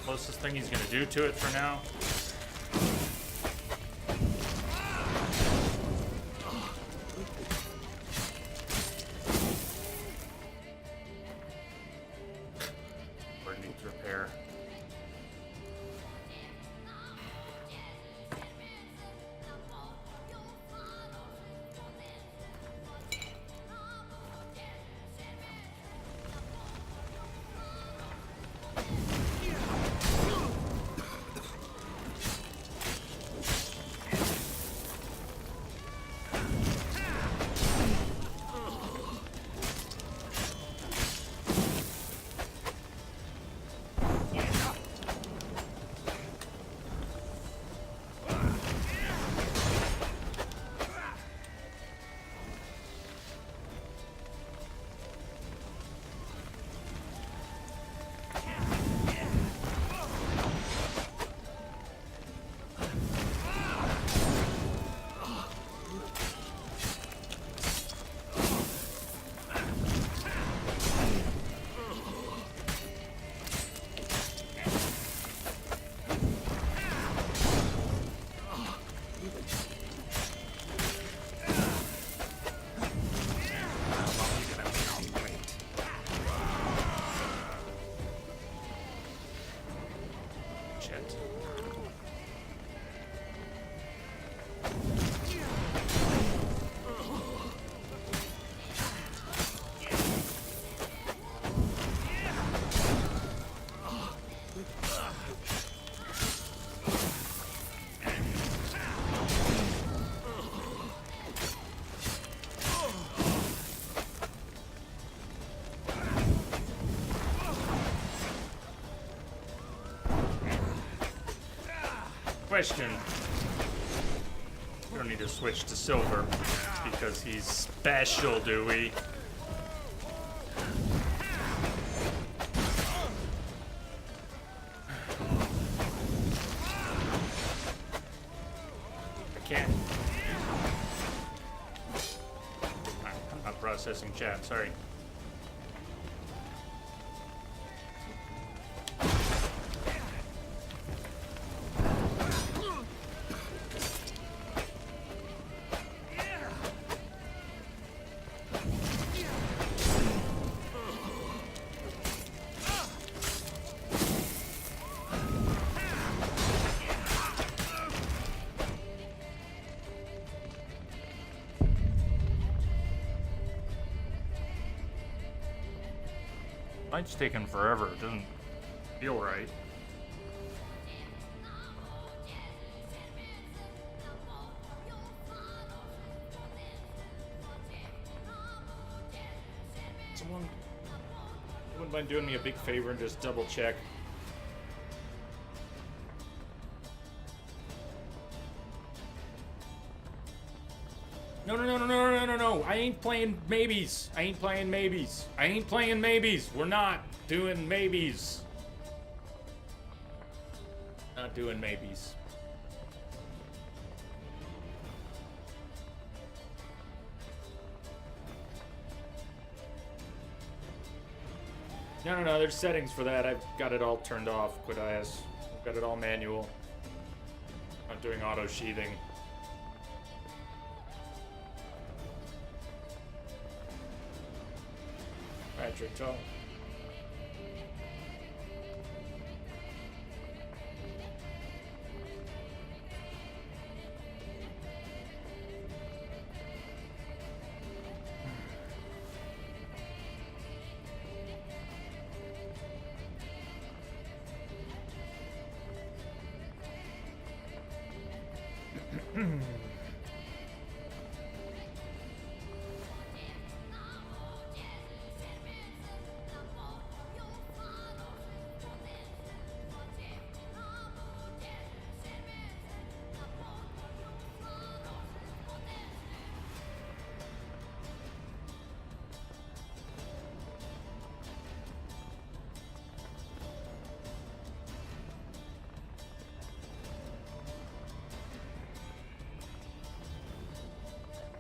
A: Closest thing he's gonna do to it for now. Bird needs repair. Question. We don't need to switch to silver because he's special, do we? I can't. I'm not processing chat, sorry. Light's taking forever. It doesn't feel right. Someone wouldn't mind doing me a big favor and just double check. No. I ain't playing maybes. I ain't playing maybes. I ain't playing maybes. We're not doing maybes. Not doing maybes. No. There's settings for that. I've got it all turned off. Quit IS. I've got it all manual. Not doing auto sheathing. Patrick, tell.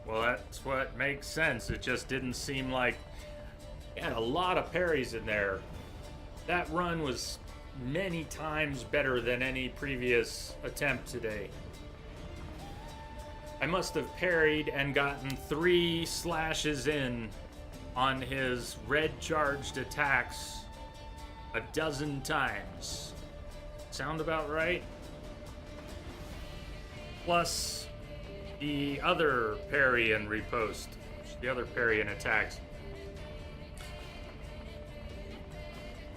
A: Well, that's what makes sense. It just didn't seem like He had a lot of parries in there. That run was many times better than any previous attempt today. I must have parried and gotten 3 slashes in on his red charged attacks a dozen times. Sound about right? Plus the other parry and riposte, the other parry and attacks.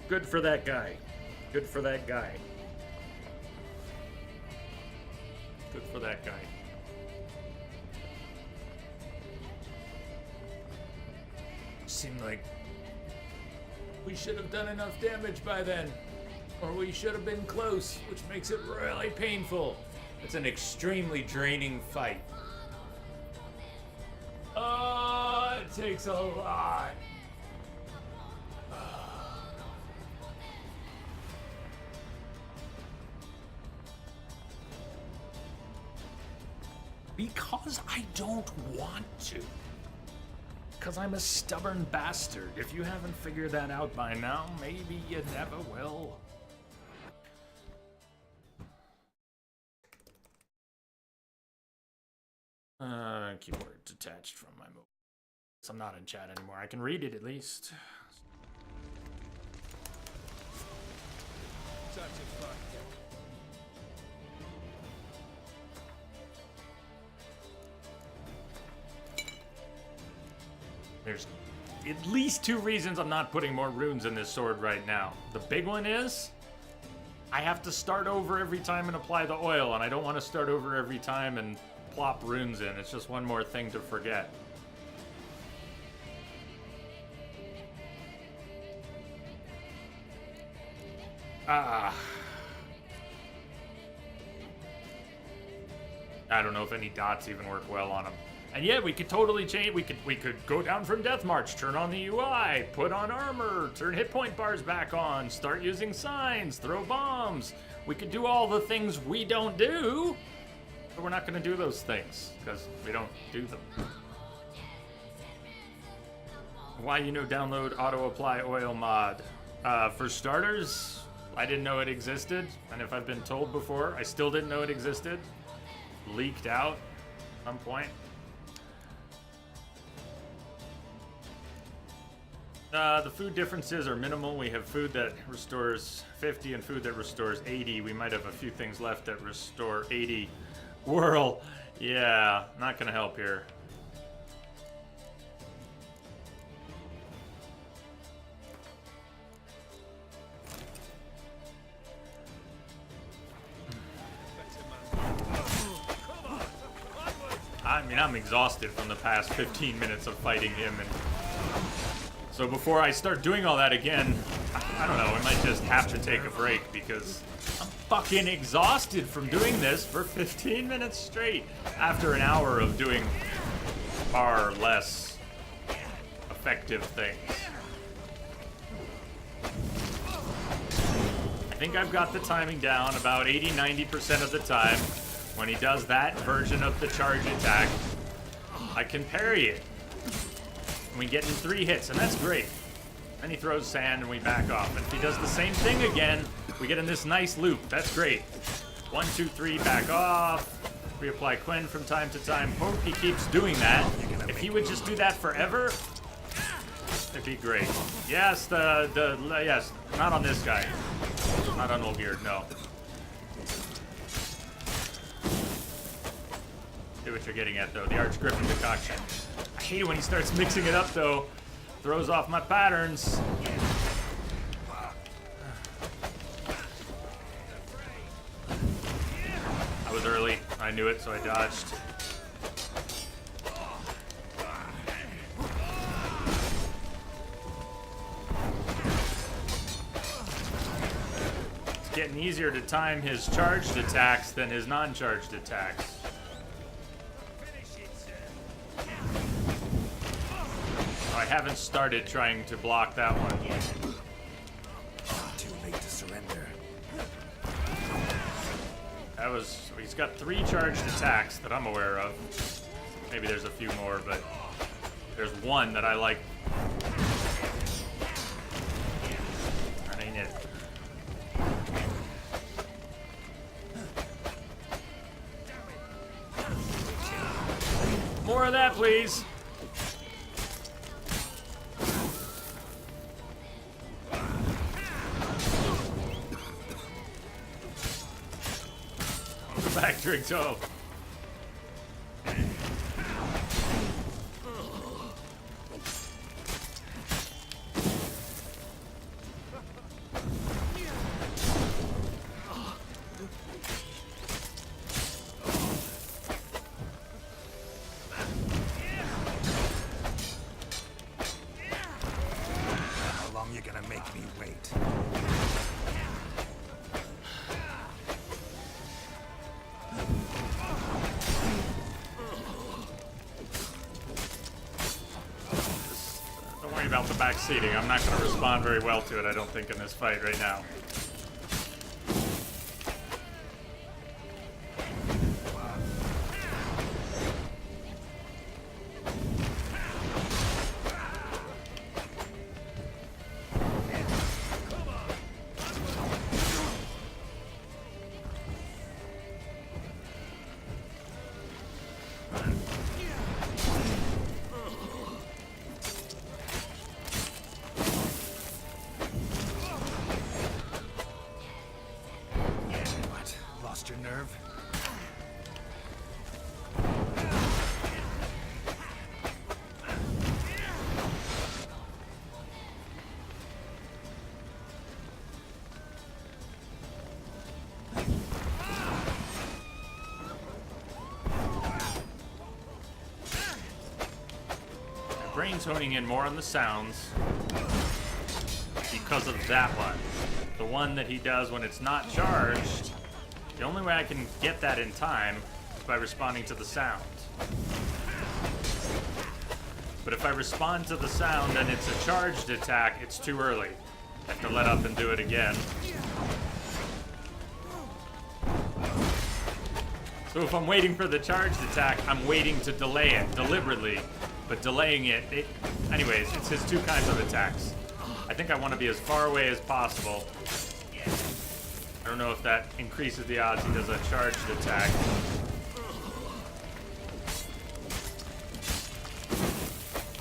A: Good for that guy. Good for that guy. Good for that guy. Seemed like we should have done enough damage by then. Or we should have been close, which makes it really painful. It's an extremely draining fight. Oh, it takes a lot. Because I don't want to. Because I'm a stubborn bastard. If you haven't figured that out by now, maybe you never will. Keyboard detached from my mobile. So I'm not in chat anymore. I can read it at least. There's at least 2 reasons I'm not putting more runes in this sword right now. The big one is I have to start over every time and apply the oil, and I don't want to start over every time and plop runes in. It's just one more thing to forget. I don't know if any dots even work well on them. And yeah, we could totally change. We could go down from Death March, turn on the UI, put on armor, turn hit point bars back on, start using signs, throw bombs. We could do all the things we don't do, but we're not going to do those things because we don't do them. Why download auto apply oil mod? For starters, I didn't know it existed, and if I've been told before, I still didn't know it existed. Leaked out at some point. The food differences are minimal. We have food that restores 50 and food that restores 80. We might have a few things left that restore 80. Whirl. Yeah, not gonna help here. I mean, I'm exhausted from the past 15 minutes of fighting him, and so before I start doing all that again, I don't know, I might just have to take a break because I'm fucking exhausted from doing this for 15 minutes straight after an hour of doing far less effective things. I think I've got the timing down about 80-90% of the time. When he does that version of the charge attack, I can parry it. And we get in 3 hits, and that's great. Then he throws sand and we back off. And if he does the same thing again, we get in this nice loop. That's great. 1, 2, 3, back off. Reapply Quen from time to time. Hope he keeps doing that. If he would just do that forever, it'd be great. Yes, yes, not on this guy. Not on Olgierd, no. See what you're getting at, though. The Archgriffin decoction. I hate it when he starts mixing it up, though. Throws off my patterns. I was early. I knew it, so I dodged. It's getting easier to time his charged attacks than his non-charged attacks. I haven't started trying to block that one yet.
F: Too late to surrender.
A: That was... He's got 3 charged attacks that I'm aware of. Maybe there's a few more, but there's one that I like More of that, please. Back, Drigto.
F: How long you gonna make me wait?
A: Don't worry about the back seating. I'm not going to respond very well to it, I don't think, in this fight right now.
F: What? Lost your nerve?
A: My brain's honing in more on the sounds because of that one. The one that he does when it's not charged. The only way I can get that in time is by responding to the sound. But if I respond to the sound and it's a charged attack, it's too early. I have to let up and do it again. So if I'm waiting for the charged attack, I'm waiting to delay it deliberately. But delaying it, anyways, it's his two kinds of attacks. I think I want to be as far away as possible. I don't know if that increases the odds he does a charged attack.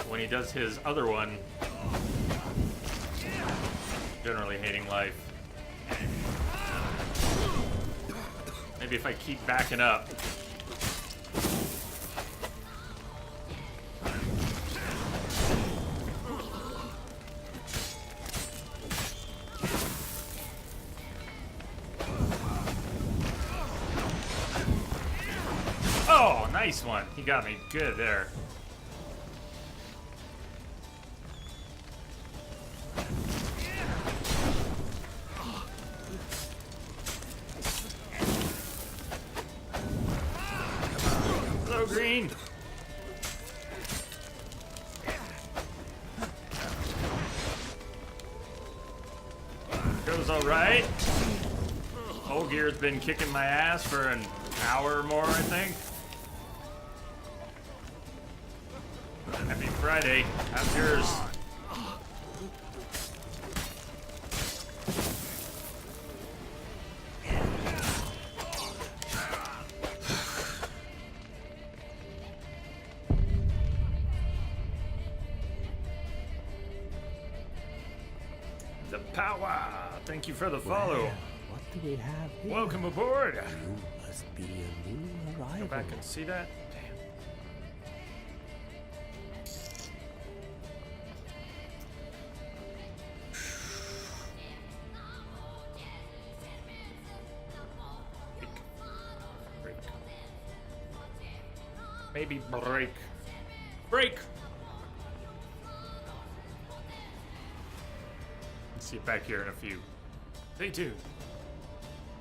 A: When he does his other one, generally hating life. Maybe if I keep backing up. Oh, nice one. He got me good there. Hello, Green. Goes all right. Old Gear's been kicking my ass for an hour or more, I think. Happy Friday. How's yours? The power. Thank you for the follow.
M: What do we have here?
A: Welcome aboard.
M: You must be a new arrival.
A: Go back and see that. Break. Maybe break. Break! See you back here in a few. Stay tuned.